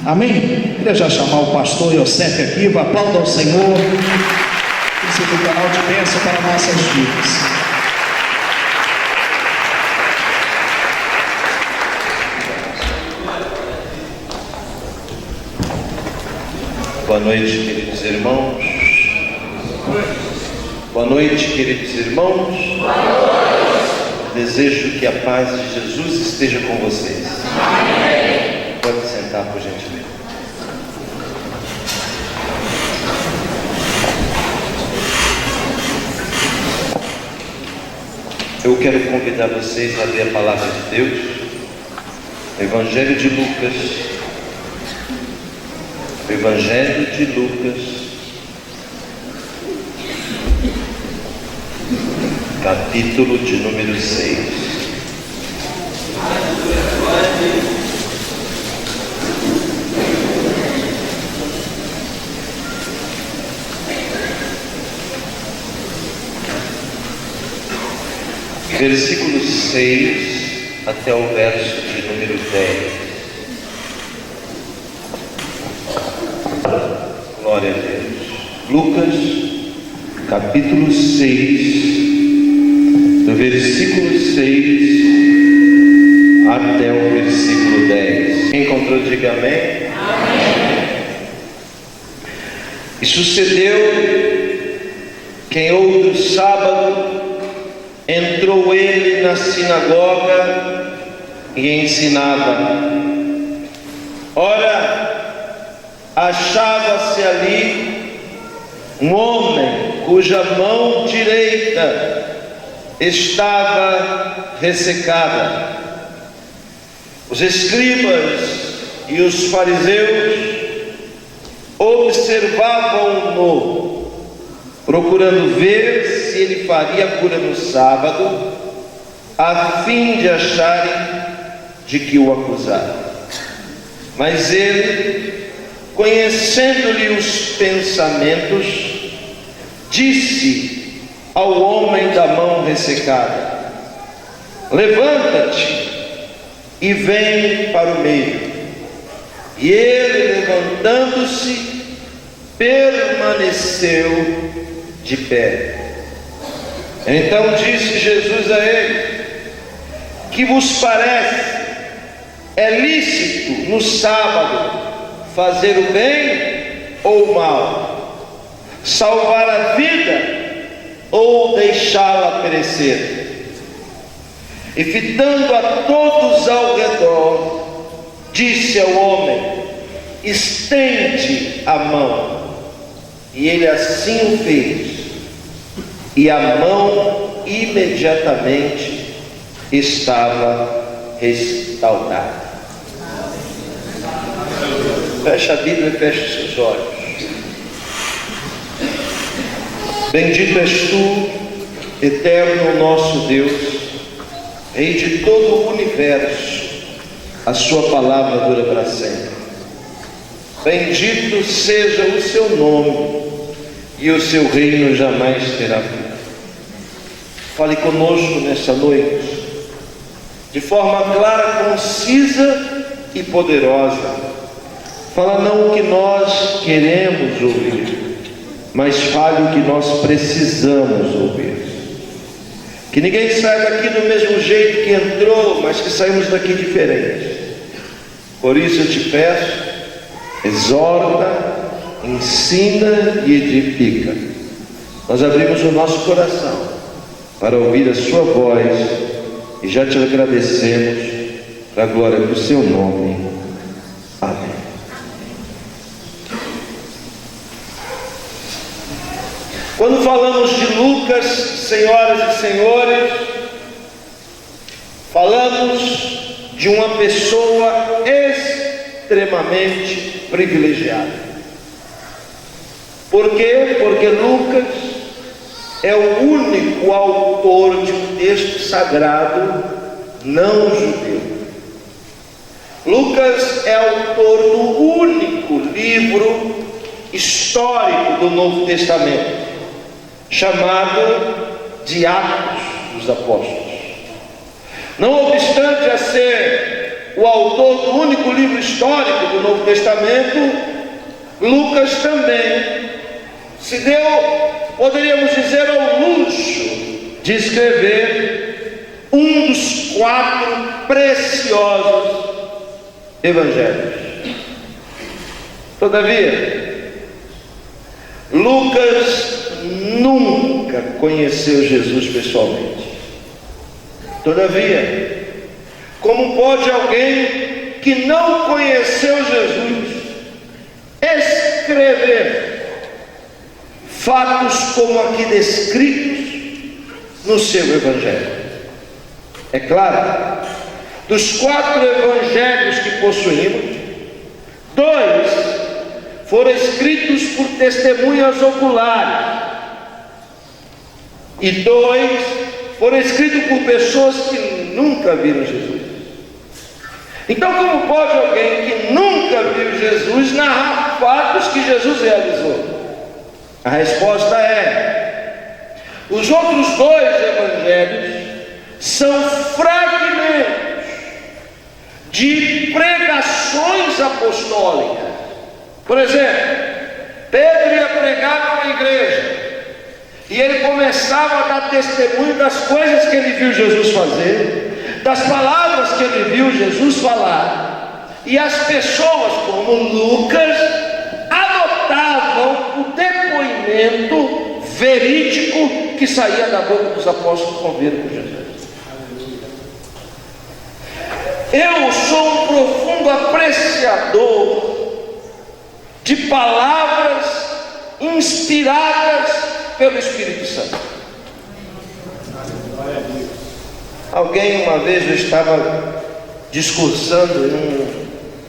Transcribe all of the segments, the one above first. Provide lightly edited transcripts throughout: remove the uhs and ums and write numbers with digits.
Amém? Queria já chamar o pastor Iosef aqui, aplauda ao Senhor. Esse é o canal de bênção para nossas vidas. Boa noite, queridos irmãos. Boa noite, queridos irmãos. Desejo que a paz de Jesus esteja com vocês. Amém. Pode sentar, por gentileza. Eu quero convidar vocês a ler a palavra de Deus, Evangelho de Lucas. Evangelho de Lucas, capítulo de número 6. Versículo 6 até o verso de número 10. Glória a Deus. Lucas, capítulo 6, do versículo 6 até o versículo 10. Quem encontrou, diga amém. Amém. E sucedeu que em outro sábado entrou ele na sinagoga e ensinava. Ora, achava-se ali um homem cuja mão direita estava ressecada. Os escribas e os fariseus observavam-no, procurando ver se ele faria cura no sábado, a fim de acharem de que o acusar. Mas ele, conhecendo-lhe os pensamentos, disse ao homem da mão ressecada: levanta-te e vem para o meio. E ele, levantando-se, permaneceu de pé. Então disse Jesus a ele: que vos parece? É lícito no sábado fazer o bem ou o mal? Salvar a vida ou deixá-la perecer? E fitando a todos ao redor, disse ao homem: estende a mão. E ele assim o fez, e a mão imediatamente estava restaurada. Feche a Bíblia e feche os seus olhos. Bendito és tu, eterno nosso Deus, Rei de todo o universo. A sua palavra dura para sempre. Bendito seja o seu nome, e o seu reino jamais terá fim. Fale conosco nessa noite, de forma clara, concisa e poderosa. Fala não o que nós queremos ouvir, mas fale o que nós precisamos ouvir. Que ninguém saia daqui do mesmo jeito que entrou, mas que saímos daqui diferentes. Por isso eu te peço, exorta, ensina e edifica. Nós abrimos o nosso coração para ouvir a sua voz e já te agradecemos para a glória do seu nome. Amém. Quando falamos de Lucas, senhoras e senhores, falamos de uma pessoa extremamente privilegiada. Por quê? Porque Lucas é o único autor de um texto sagrado não judeu. Lucas é autor do único livro histórico do Novo Testamento, chamado de Atos dos Apóstolos. Não obstante a ser o autor do único livro histórico do Novo Testamento, Lucas também se deu, poderíamos dizer, ao luxo de escrever um dos 4 preciosos evangelhos. Todavia, Lucas nunca conheceu Jesus pessoalmente. Todavia, como pode alguém que não conheceu Jesus escrever fatos como aqui descritos no seu evangelho? É claro, dos 4 evangelhos que possuímos, 2 foram escritos por testemunhas oculares e 2 foram escritos por pessoas que nunca viram Jesus. Então, como pode alguém que nunca viu Jesus narrar fatos que Jesus realizou? A resposta é: os outros 2 evangelhos são fragmentos de pregações apostólicas. Por exemplo, Pedro ia pregar numa igreja e ele começava a dar testemunho das coisas que ele viu Jesus fazer, das palavras que ele viu Jesus falar, e as pessoas, como Lucas, anotavam o depoimento verídico que saía da boca dos apóstolos que conviveram com Jesus. Eu sou um profundo apreciador de palavras inspiradas pelo Espírito Santo. Alguém, uma vez, eu estava discursando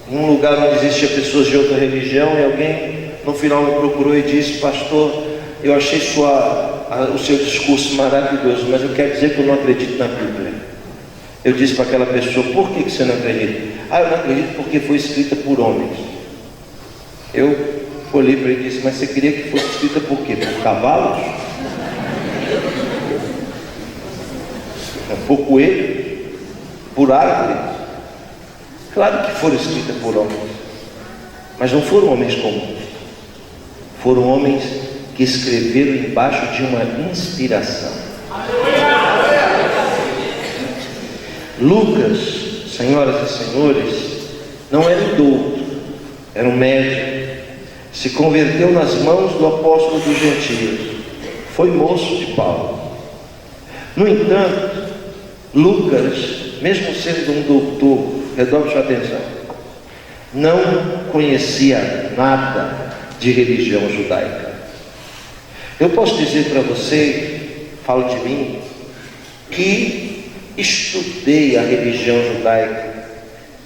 em um lugar onde existiam pessoas de outra religião, e alguém no final me procurou e disse: pastor, eu achei o seu discurso maravilhoso, mas eu quero dizer que eu não acredito na Bíblia. Eu disse para aquela pessoa: por que você não acredita? Eu não acredito porque foi escrita por homens. Eu olhei para ele e disse: mas você queria que fosse escrita por quê? Por cavalos? Por coelhos? Por árvores? Claro que foram escritas por homens, mas não foram homens comuns. Foram homens que escreveram embaixo de uma inspiração. Lucas, senhoras e senhores, não era um douto, era um médico. Se converteu nas mãos do apóstolo dos gentios, foi moço de Paulo. No entanto, Lucas, mesmo sendo um doutor, redobre sua atenção, não conhecia nada de religião judaica. Eu posso dizer para você, falo de mim, que estudei a religião judaica,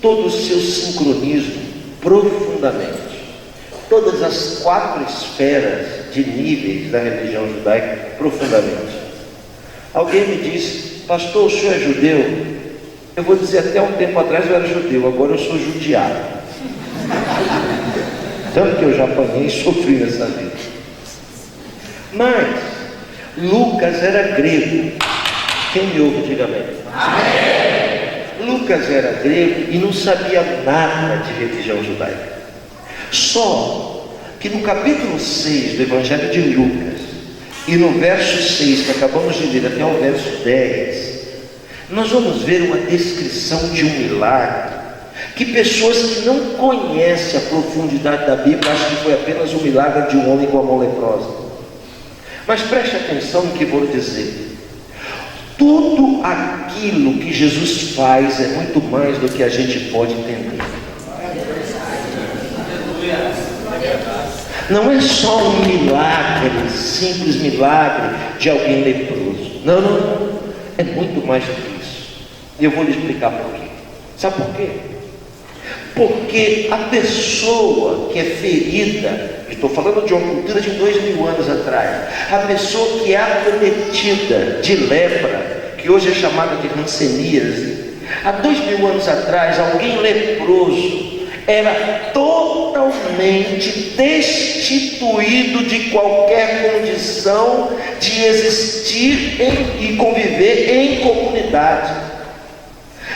todo o seu sincronismo profundamente, todas as 4 esferas de níveis da religião judaica profundamente. Alguém me disse: pastor, o senhor é judeu? Eu vou dizer, até um tempo atrás eu era judeu, agora eu sou judiado. Tanto que eu já apanhei e sofri nessa vida. Mas Lucas era grego. Quem me ouve, diga amém. Lucas era grego e não sabia nada de religião judaica. Só que no capítulo 6 do Evangelho de Lucas e no verso 6, que acabamos de ler, até o verso 10, nós vamos ver uma descrição de um milagre que pessoas que não conhecem a profundidade da Bíblia acham que foi apenas um milagre de um homem com a mão leprosa. Mas preste atenção no que vou dizer. Tudo aquilo que Jesus faz é muito mais do que a gente pode entender. Não é só um milagre, simples milagre de alguém leproso. Não, não, não. É muito mais do que isso. E eu vou lhe explicar por quê. Sabe por quê? Porque a pessoa que é ferida, estou falando de uma cultura de 2000 anos atrás, a pessoa que é acometida de lepra, que hoje é chamada de hanseníase, há 2000 anos atrás, alguém leproso era totalmente destituído de qualquer condição de existir e conviver em comunidade.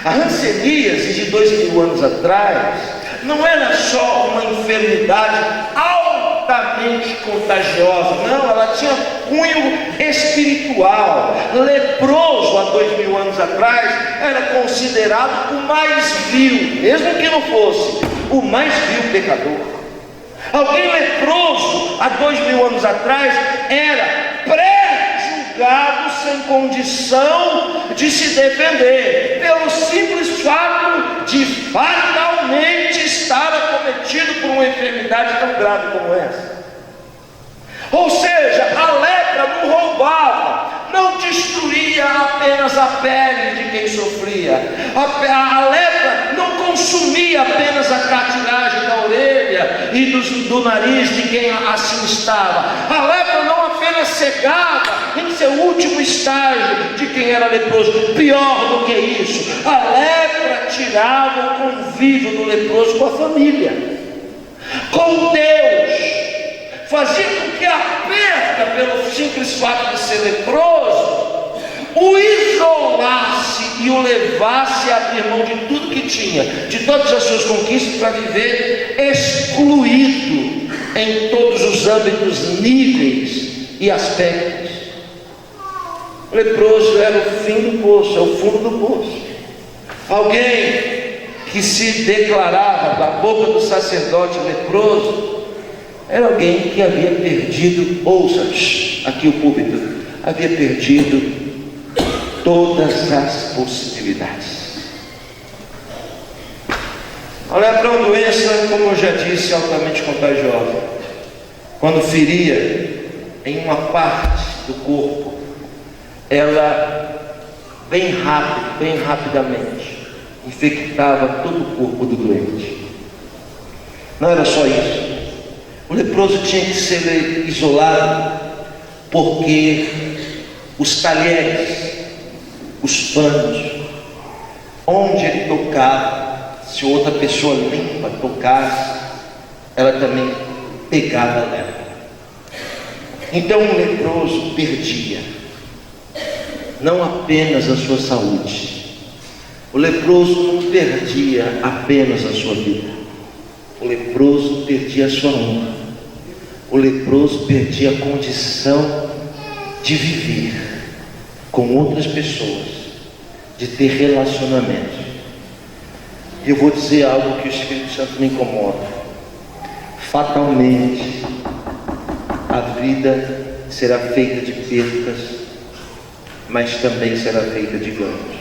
A hanseníase de 2000 anos atrás não era só uma enfermidade altamente contagiosa, não, ela tinha cunho espiritual. Leproso, há 2000 anos atrás, era considerado o mais vil, mesmo que não fosse o mais vil pecador. Alguém leproso, há 2000 anos atrás, era pré-julgado sem condição de se defender, pelo simples fato de fatalmente estar acometido por uma enfermidade tão grave como essa. Ou seja, a lepra não roubava, não destruía apenas a pele de quem sofria, a lepra não consumia apenas a cartilagem da orelha e do nariz de quem assim estava, a lepra não apenas cegava em seu último estágio de quem era leproso, pior do que isso, a lepra tirava o convívio do leproso com a família, com Deus, fazia com que a perda, pelo simples fato de ser leproso, o isolasse e o levasse a abrir mão de tudo que tinha, de todas as suas conquistas, para viver excluído em todos os âmbitos, níveis e aspectos. O leproso era o fim do poço, é o fundo do poço. Alguém que se declarava da boca do sacerdote leproso era alguém que havia perdido, ouça aqui o púlpito, havia perdido todas as possibilidades. A lepra é uma doença, como eu já disse, altamente contagiosa. Quando feria em uma parte do corpo, ela bem rapidamente infectava todo o corpo do doente. Não era só isso. O leproso tinha que ser isolado, porque os talheres, os panos, onde ele tocava, se outra pessoa limpa tocasse, ela também pegava a lepra. Então o leproso perdia não apenas a sua saúde, o leproso não perdia apenas a sua vida, o leproso perdia a sua honra, o leproso perdia a condição de viver com outras pessoas, de ter relacionamento. E eu vou dizer algo que o Espírito Santo me incomoda. Fatalmente a vida será feita de percas, mas também será feita de ganhos.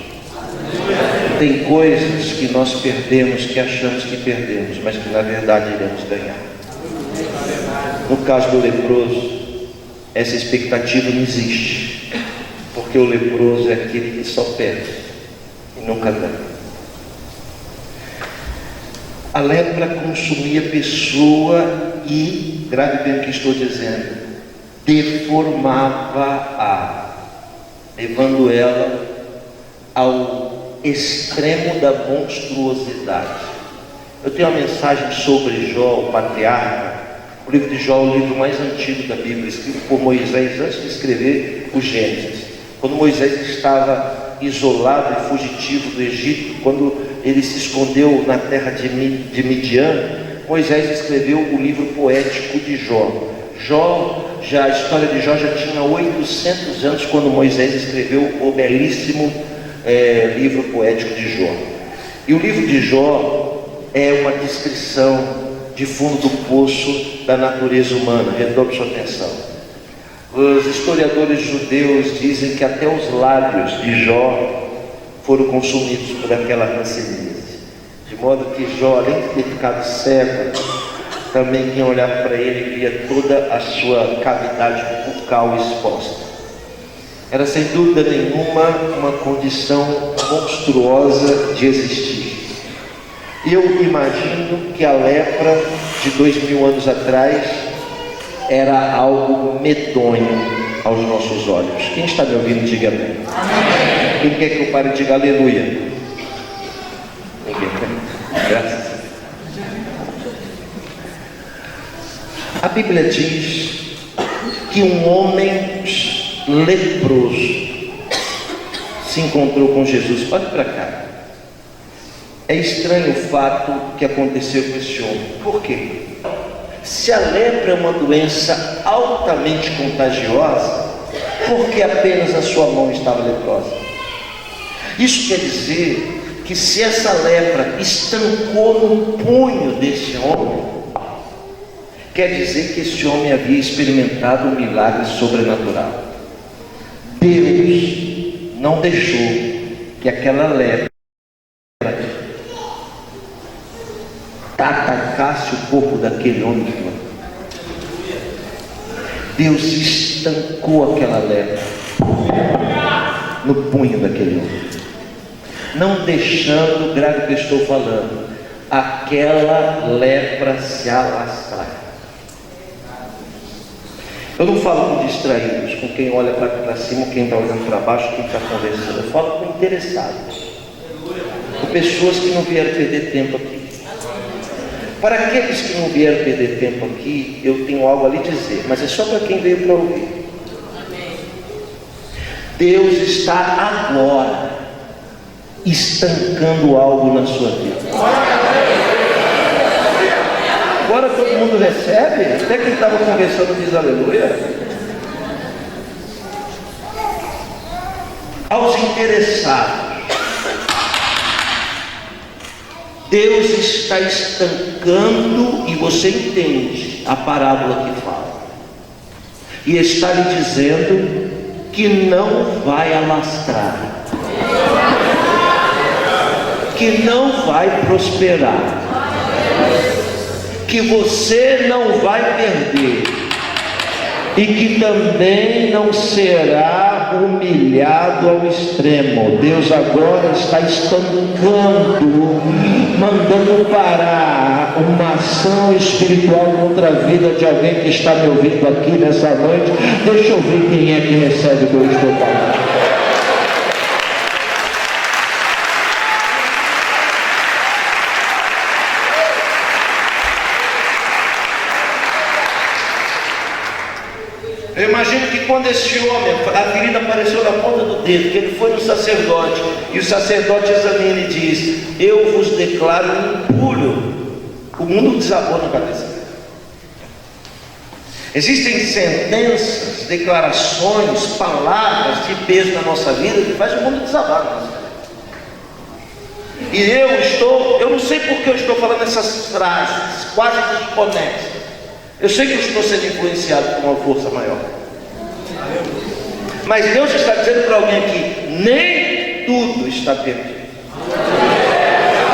Tem coisas que nós perdemos, que achamos que perdemos, mas que na verdade iremos ganhar. No caso do leproso, essa expectativa não existe, porque o leproso é aquele que só perde e nunca ganha. A lepra consumia a pessoa e, grave bem o que estou dizendo, deformava-a, levando ela ao extremo da monstruosidade. Eu tenho uma mensagem sobre Jó, o patriarca. O livro de Jó é o livro mais antigo da Bíblia, escrito por Moisés antes de escrever o Gênesis. Quando Moisés estava isolado e fugitivo do Egito, quando ele se escondeu na terra de Midian, Moisés escreveu o livro poético de Jó. A história de Jó já tinha 800 anos quando Moisés escreveu o belíssimo livro poético de Jó. E o livro de Jó é uma descrição de fundo do poço da natureza humana. Redobre sua atenção. Os historiadores judeus dizem que até os lábios de Jó foram consumidos por aquela hanseníase, de modo que Jó, além de ter ficado cego, também quem olhava para ele via toda a sua cavidade bucal exposta. Era sem dúvida nenhuma uma condição monstruosa de existir. Eu imagino que a lepra de 2000 anos atrás era algo medonho aos nossos olhos. Quem está me ouvindo, diga amém. Quem quer que eu pare, diga aleluia. Ninguém quer. Graças a Deus. A Bíblia diz que um homem leproso se encontrou com Jesus. Olha para cá. É estranho o fato que aconteceu com esse homem. Por quê? Se a lepra é uma doença altamente contagiosa, por que apenas a sua mão estava leprosa? Isso quer dizer que se essa lepra estancou no punho desse homem, quer dizer que esse homem havia experimentado um milagre sobrenatural. Deus não deixou que aquela lepra atacasse o corpo daquele homem. Deus estancou aquela lepra no punho daquele homem, não deixando, grave que eu estou falando, aquela lepra se alastrar. Eu não falo com distraídos, com quem olha para cima, quem está olhando para baixo, quem está conversando. Eu falo com interessados, com pessoas que não vieram perder tempo aqui. Para aqueles que não vieram perder tempo aqui, eu tenho algo a lhe dizer, mas é só para quem veio para ouvir. Deus está agora estancando algo na sua vida. Agora todo mundo recebe, até quem estava conversando diz aleluia. Aos interessados, Deus está estancando, e você entende a parábola que fala, e está lhe dizendo que não vai alastrar, que não vai prosperar, que você não vai perder, e que também não será humilhado ao extremo. Deus agora está estancando, mandando parar uma ação espiritual contra a vida de alguém que está me ouvindo aqui nessa noite. Deixa eu ver quem é que recebe o que eu estou falando. Eu imagino que quando esse homem, a ferida apareceu na ponta do dedo, que ele foi no sacerdote, e o sacerdote examina e diz: eu vos declaro impuro. O mundo desabou na cabeça dele. Existem sentenças, declarações, palavras de peso na nossa vida que faz o mundo desabar na nossa vida. E eu não sei porque eu estou falando essas frases quase desconexas. Eu sei que eu estou sendo influenciado por uma força maior, mas Deus está dizendo para alguém aqui: nem tudo está perdido.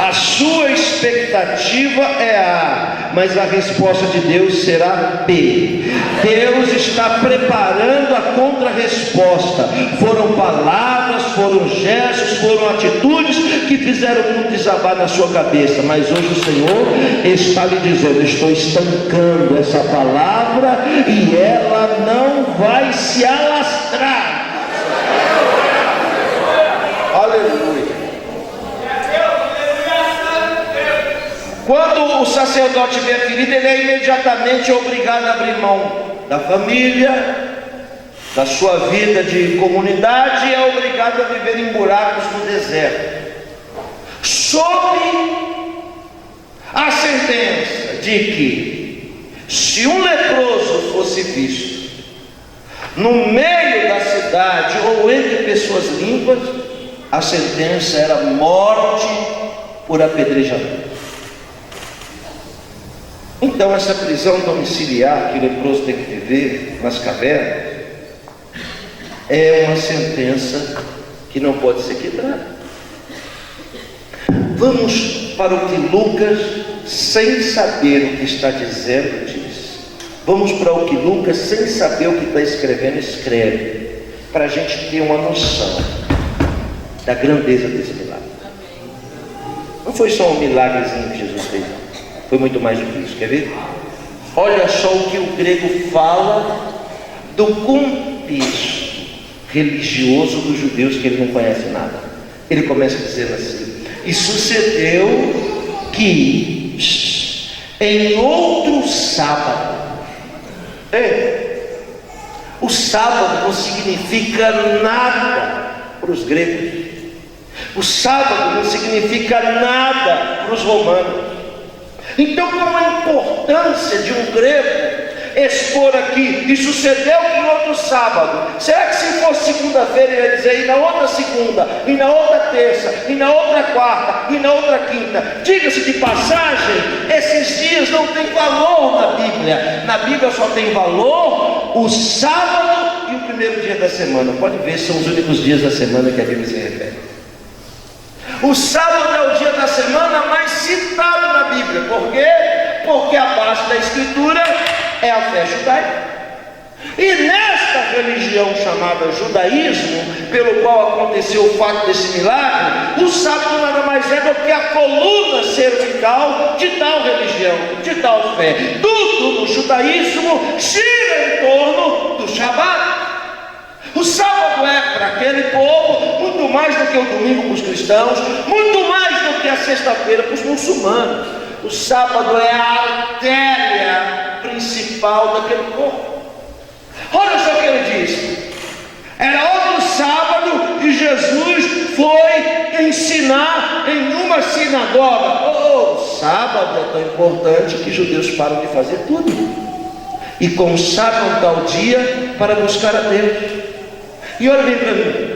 A sua expectativa é A, mas a resposta de Deus será B. Deus está preparando a contra-resposta. Foram palavras, foram gestos, foram atitudes que fizeram o mundo desabar na sua cabeça, mas hoje o Senhor está lhe dizendo: estou estancando essa palavra e ela não vai se alastrar. Aleluia. Quando o sacerdote vê a ferida, ele é imediatamente obrigado a abrir mão da família, da sua vida de comunidade, e é obrigado a viver em buracos no deserto, sob a sentença de que, se um leproso fosse visto no meio da cidade ou entre pessoas limpas, a sentença era morte por apedrejamento. Então essa prisão domiciliar que o leproso tem que viver nas cavernas é uma sentença que não pode ser quebrada. Vamos para o que Lucas, sem saber o que está dizendo, diz. Vamos para o que Lucas, sem saber o que está escrevendo, escreve, para a gente ter uma noção da grandeza desse milagre. Não foi só um milagrezinho que Jesus fez, foi muito mais do que isso. Quer ver? Olha só o que o grego fala do contexto religioso dos judeus, que ele não conhece nada. Ele começa dizendo assim: e sucedeu que em outro sábado, o sábado não significa nada para os gregos. O sábado não significa nada para os romanos. Então, qual a importância de um grego expor aqui, e sucedeu que no outro sábado? Será que se fosse segunda-feira ele ia dizer, e na outra segunda, e na outra terça, e na outra quarta, e na outra quinta? Diga-se de passagem, esses dias não tem valor na Bíblia. Na Bíblia só tem valor o sábado e o primeiro dia da semana. Pode ver, são os únicos dias da semana que a Bíblia se refere. O sábado é o dia da semana mais citado na Bíblia. Por quê? Porque a base da Escritura é a fé judaica. E nesta religião chamada judaísmo, pelo qual aconteceu o fato desse milagre, o sábado nada mais é do que a coluna cervical de tal religião, de tal fé. Tudo no judaísmo gira em torno do Shabat. O sábado é para aquele povo muito mais do que o domingo para os cristãos, muito mais do que a sexta-feira para os muçulmanos. O sábado é a artéria principal daquele povo. Olha só o que ele diz. Era outro sábado e Jesus foi ensinar em uma sinagoga. O sábado é tão importante que os judeus param de fazer tudo e consagram tal dia para buscar a Deus. E olha bem para mim,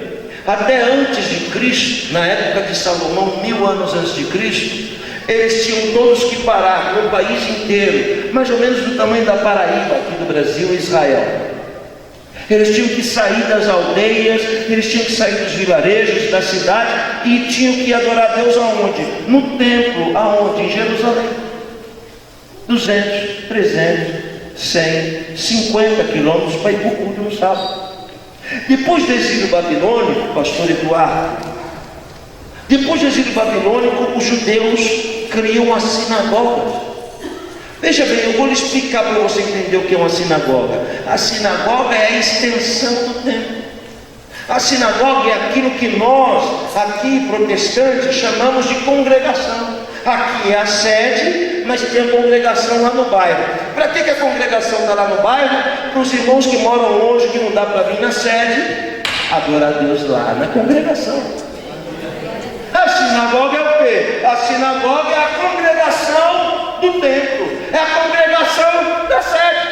até antes de Cristo, na época de Salomão, 1000 anos antes de Cristo, eles tinham todos que parar no país inteiro, mais ou menos do tamanho da Paraíba aqui do Brasil, Israel. Eles tinham que sair das aldeias, eles tinham que sair dos vilarejos, da cidade, e tinham que adorar Deus aonde? No templo, aonde? Em Jerusalém. 200, 300, 100, 50 quilômetros para ir para o culto no sábado. Depois do exílio babilônico, pastor Eduardo, depois do exílio babilônico, os judeus criam a sinagoga. Veja bem, eu vou lhe explicar para você entender o que é uma sinagoga. A sinagoga é a extensão do templo. A sinagoga é aquilo que nós, aqui protestantes, chamamos de congregação. Aqui é a sede, mas tem a congregação lá no bairro. Para que a congregação está lá no bairro? Para os irmãos que moram longe, que não dá para vir na sede, adorar a Deus lá na congregação. A sinagoga é o quê? A sinagoga é a congregação do templo, é a congregação da sede.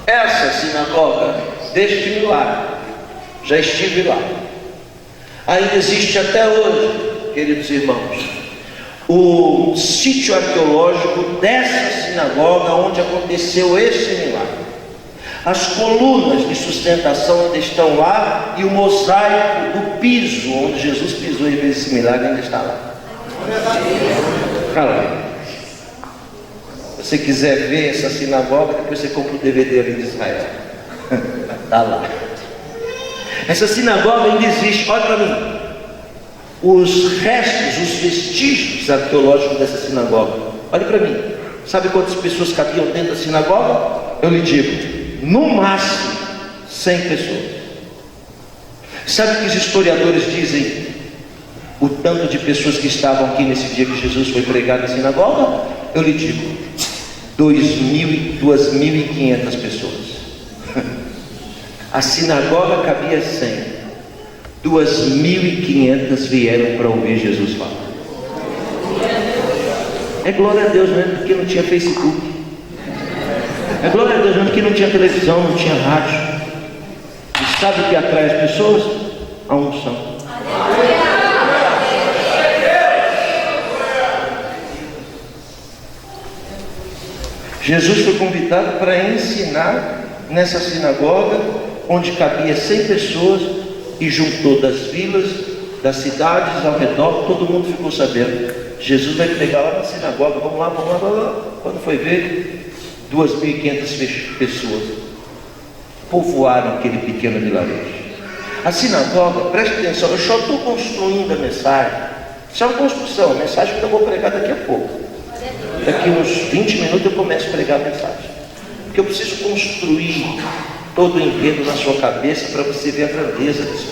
Essa sinagoga deste milagre, já estive lá, ainda existe até hoje, queridos irmãos, o sítio arqueológico dessa sinagoga onde aconteceu esse milagre. As colunas de sustentação ainda estão lá, e o mosaico do piso onde Jesus pisou e fez esse milagre ainda está lá. Se você quiser ver essa sinagoga, depois você compra o DVD ali de Israel. Está lá. Essa sinagoga ainda existe. Olha para mim. Os restos, os vestígios arqueológicos dessa sinagoga. Olha para mim. Sabe quantas pessoas cabiam dentro da sinagoga? Eu lhe digo, no máximo 100 pessoas. Sabe o que os historiadores dizem? O tanto de pessoas que estavam aqui nesse dia que Jesus foi pregar na sinagoga? Eu lhe digo, 2.500 pessoas. A sinagoga cabia 100. 2.500 vieram para ouvir Jesus falar. É glória a Deus mesmo, porque não tinha Facebook. É glória a Deus mesmo, porque não tinha televisão, não tinha rádio. E sabe o que atrai as pessoas? A unção. Jesus foi convidado para ensinar nessa sinagoga, onde cabia 100 pessoas, e juntou das vilas, das cidades ao redor. Todo mundo ficou sabendo. Jesus vai pregar lá na sinagoga. Vamos lá. Quando foi ver, 2.500 pessoas povoaram aquele pequeno vilarejo. A sinagoga, preste atenção, eu só estou construindo a mensagem. Isso é uma construção, a mensagem que eu vou pregar daqui a pouco. Daqui uns 20 minutos eu começo a pregar a mensagem, porque eu preciso construir todo o enredo na sua cabeça para você ver a grandeza disso.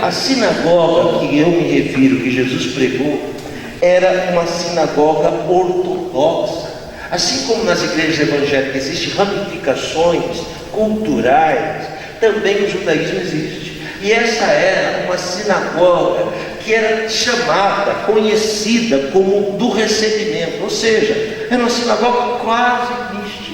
A sinagoga que eu me refiro, que Jesus pregou, era uma sinagoga ortodoxa. Assim como nas igrejas evangélicas existem ramificações culturais, também o judaísmo existe. E essa era uma sinagoga que era chamada, conhecida como do recebimento, ou seja, era uma sinagoga quase mística.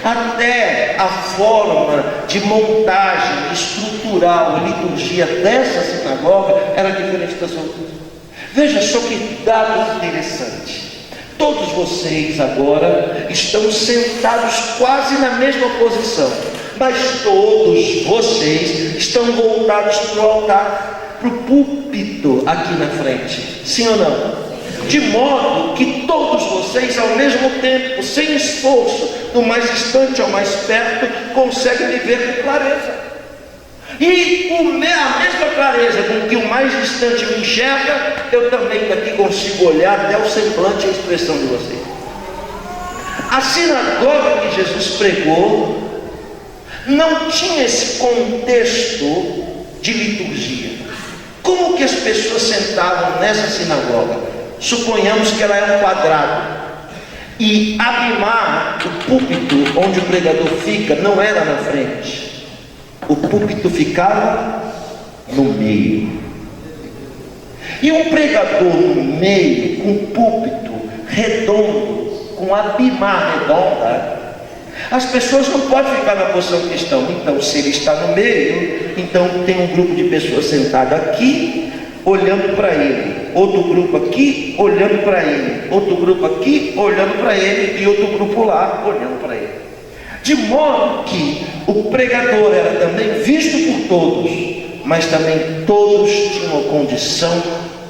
Até a forma de montagem estrutural e liturgia dessa sinagoga era diferente das outras. Veja só que dado interessante. Todos vocês agora estão sentados quase na mesma posição, mas todos vocês estão voltados para o altar, para o púlpito aqui na frente, sim ou não? De modo que todos vocês ao mesmo tempo, sem esforço, do mais distante ao mais perto, conseguem me ver com clareza. E a mesma clareza com que o mais distante me enxerga, eu também daqui consigo olhar até o semblante e a expressão de vocês. A sinagoga que Jesus pregou não tinha esse contexto de liturgia. Como que as pessoas sentavam nessa sinagoga? Suponhamos que ela era um quadrado, e Abimá, o púlpito onde o pregador fica, não era na frente. O púlpito ficava no meio. E um pregador no meio, com um púlpito redondo, com Abimá redonda, as pessoas não podem ficar na posição que estão. Então, se ele está no meio, então tem um grupo de pessoas sentado aqui, olhando para ele, outro grupo aqui, olhando para ele, outro grupo aqui, olhando para ele, e outro grupo lá, olhando para ele. De modo que o pregador era também visto por todos, mas também todos tinham a condição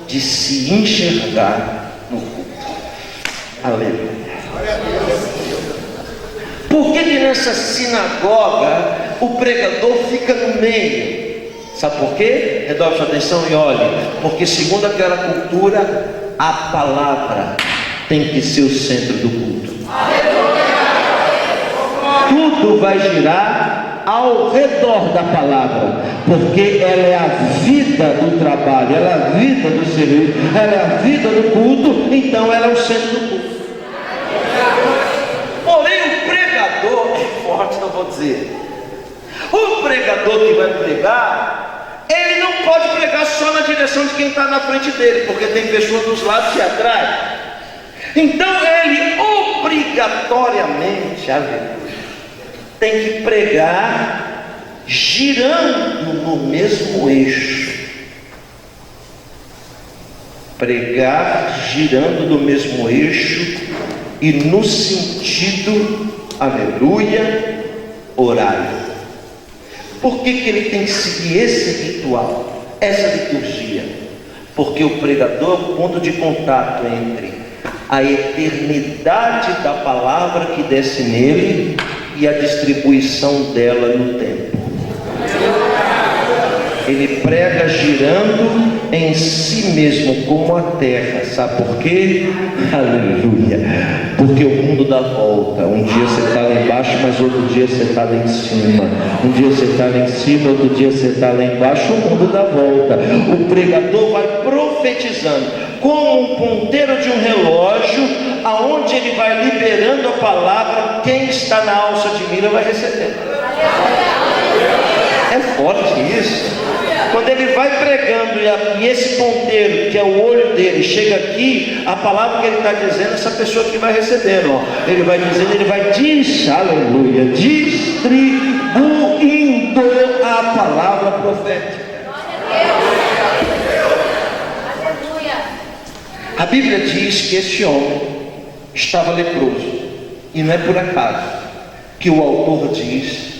de se enxergar no culto. Aleluia. Por que nessa sinagoga o pregador fica no meio? Sabe por quê? Redobre sua atenção e olhe. Porque segundo aquela cultura, a palavra tem que ser o centro do culto. Tudo vai girar ao redor da palavra, porque ela é a vida do trabalho, ela é a vida do serviço, ela é a vida do culto, então ela é o centro do culto. Porém o pregador é forte, não vou dizer. O pregador que vai pregar, ele não pode pregar só na direção de quem está na frente dele, porque tem pessoas dos lados e atrás. Então ele obrigatoriamente, tem que pregar girando no mesmo eixo. Pregar girando no mesmo eixo e no sentido, aleluia, horário. Por que ele tem que seguir esse ritual, essa liturgia? Porque o pregador é o ponto de contato entre a eternidade da palavra que desce nele e a distribuição dela no tempo. Ele prega girando em si mesmo como a terra. Sabe por quê? Aleluia. Porque o mundo dá volta. Um dia você está lá embaixo, mas outro dia você está lá em cima. Um dia você está lá em cima, outro dia você está lá embaixo. O mundo dá volta. O pregador vai profetizando como um ponteiro de um relógio, aonde ele vai liberando a palavra. Quem está na alça de mira vai receber. É forte isso. Quando ele vai pregando e esse ponteiro, que é o olho dele, chega aqui, a palavra que ele está dizendo, essa pessoa que vai recebendo, ó, ele vai dizendo, ele vai aleluia, distribuindo a palavra profética. A Bíblia diz que esse homem estava leproso, e não é por acaso que o autor diz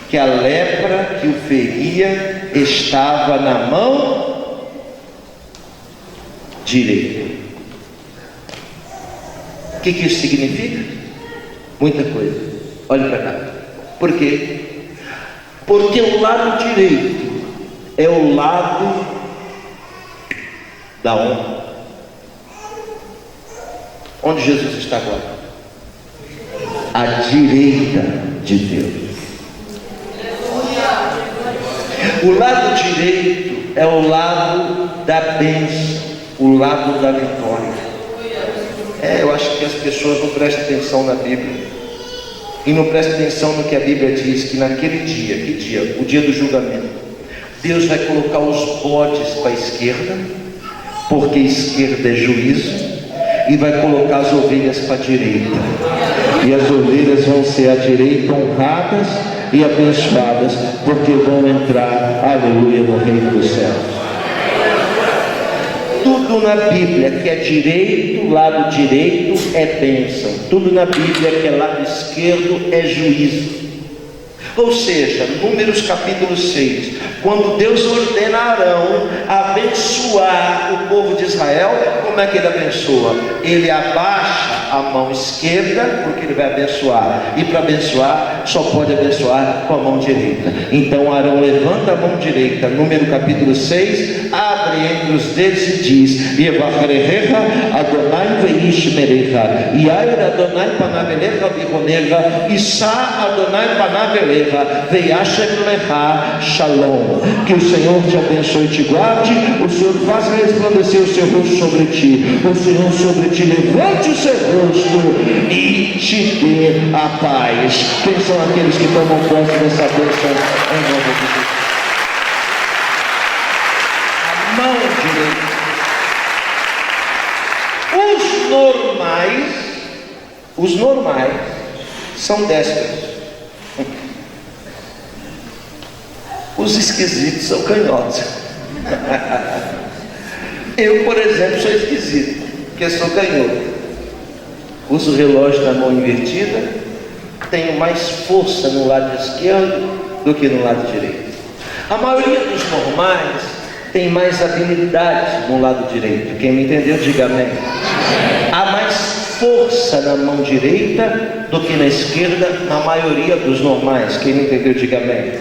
que a lepra que o feria estava na mão direita. O que isso significa? Muita coisa. Olhe para cá. Por quê? Porque o lado direito é o lado da honra. Onde Jesus está agora? À direita de Deus. O lado direito é o lado da bênção, o lado da vitória. Eu acho que as pessoas não prestam atenção na Bíblia e não prestam atenção no que a Bíblia diz, que naquele dia, que dia? O dia do julgamento, Deus vai colocar os bodes para a esquerda, porque esquerda é juízo, e vai colocar as ovelhas para a direita, e as ovelhas vão ser à direita honradas e abençoadas, porque vão entrar, aleluia, no reino dos céus. Tudo na Bíblia que é direito, lado direito é bênção. Tudo na Bíblia que é lado esquerdo é juízo. Ou seja, Números capítulo 6, quando Deus ordena a Arão abençoar o povo de Israel, como é que ele abençoa? Ele abaixa a mão esquerda, porque ele vai abençoar, e para abençoar, só pode abençoar com a mão direita. Então Arão levanta a mão direita, Número capítulo 6, abre entre os dedos e diz: Yevacharecha Adonai veishmerecha, Yair Adonai panavelecha vironecha, Issa Adonai panavelecha, Veiashem lecha shalom. Que o Senhor te abençoe e te guarde, o Senhor faça resplandecer o seu rosto sobre ti, o Senhor sobre ti levante o seu rosto e te dê a paz. Quem são aqueles que tomam posse dessa bênção em nome de Jesus? A mão direita. Os normais são déspotas. Os esquisitos são canhotos. Eu, por exemplo, sou esquisito, porque sou canhoto. Uso o relógio na mão invertida, tenho mais força no lado esquerdo do que no lado direito. A maioria dos normais tem mais habilidade no lado direito. Quem me entendeu, diga amém. Há mais força na mão direita do que na esquerda, na maioria dos normais. Quem me entendeu, diga amém.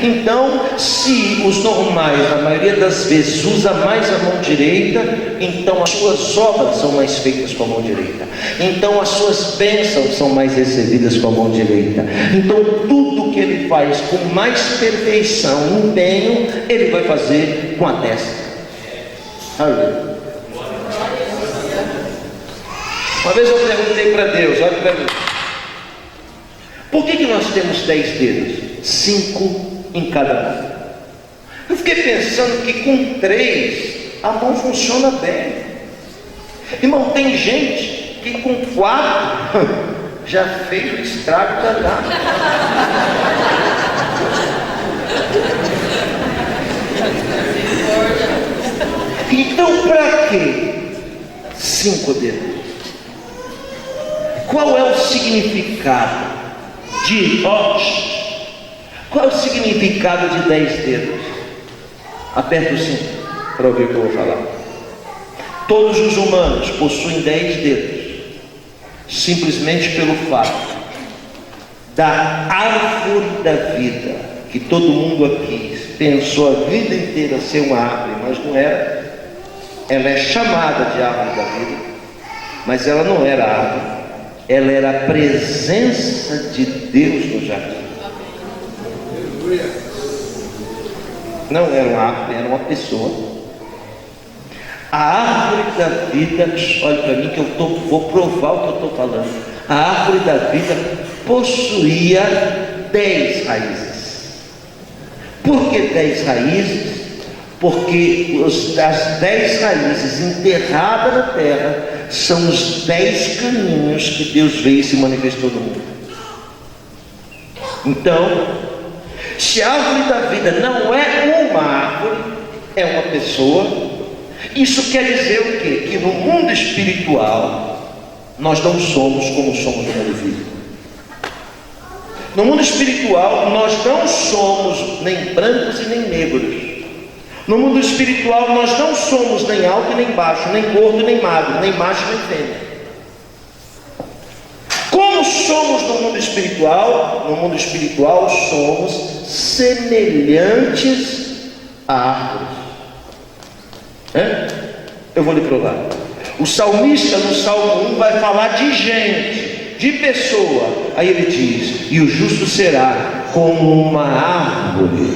Então, se os normais, na maioria das vezes, usa mais a mão direita, então as suas obras são mais feitas com a mão direita. Então as suas bênçãos são mais recebidas com a mão direita. Então tudo que ele faz com mais perfeição, empenho, ele vai fazer com a destra. Aleluia. Uma vez eu perguntei para Deus, olha para mim, por que nós temos 10 dedos? 5 em cada mão. Eu fiquei pensando que com 3 a mão funciona bem. Irmão, tem gente que com 4 já fez o estrago danado. Então para que 5 dedos? Qual é o significado de Qual é o significado de 10 dedos? Aperta o cinto para ouvir o que eu vou falar. Todos os humanos possuem 10 dedos, simplesmente pelo fato da árvore da vida, que todo mundo aqui pensou a vida inteira ser uma árvore, mas não era. Ela é chamada de árvore da vida, mas ela não era árvore, ela era a presença de Deus no jardim. Não era uma árvore, era uma pessoa. A árvore da vida, olha para mim que vou provar o que eu estou falando. A árvore da vida possuía 10 raízes. Por que 10 raízes? Porque as 10 raízes enterradas na terra são os 10 caminhos que Deus veio e se manifestou no mundo. Então, se a árvore da vida não é uma árvore, é uma pessoa, isso quer dizer o quê? Que no mundo espiritual nós não somos como somos no mundo físico. No mundo espiritual nós não somos nem brancos e nem negros. No mundo espiritual nós não somos nem alto e nem baixo, nem gordo nem magro, nem macho nem fêmea. Como somos no mundo espiritual? No mundo espiritual somos semelhantes a árvores. Eu vou lhe provar. O salmista no Salmo 1 vai falar de gente, de pessoa. Aí ele diz: e o justo será como uma árvore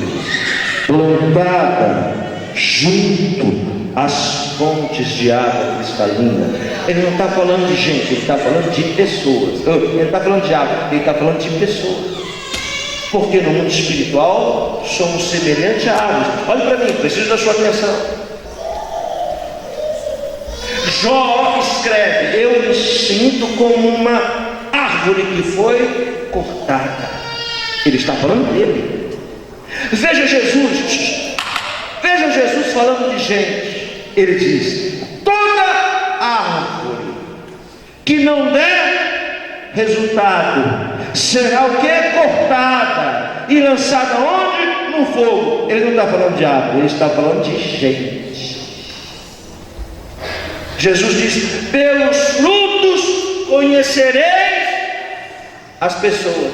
plantada junto às fontes de água cristalina. Ele não está falando de gente, ele está falando de pessoas. Ele não está falando de água, ele está falando de pessoas. Porque no mundo espiritual somos semelhantes a árvores. Olhe para mim, preciso da sua atenção. Jó escreve: eu me sinto como uma árvore que foi cortada. Ele está falando dele. Veja Jesus falando de gente. Ele diz: toda árvore que não der resultado será o que? Cortada e lançada onde? No fogo. Ele não está falando de árvore, ele está falando de gente. Jesus diz: pelos frutos conhecereis as pessoas,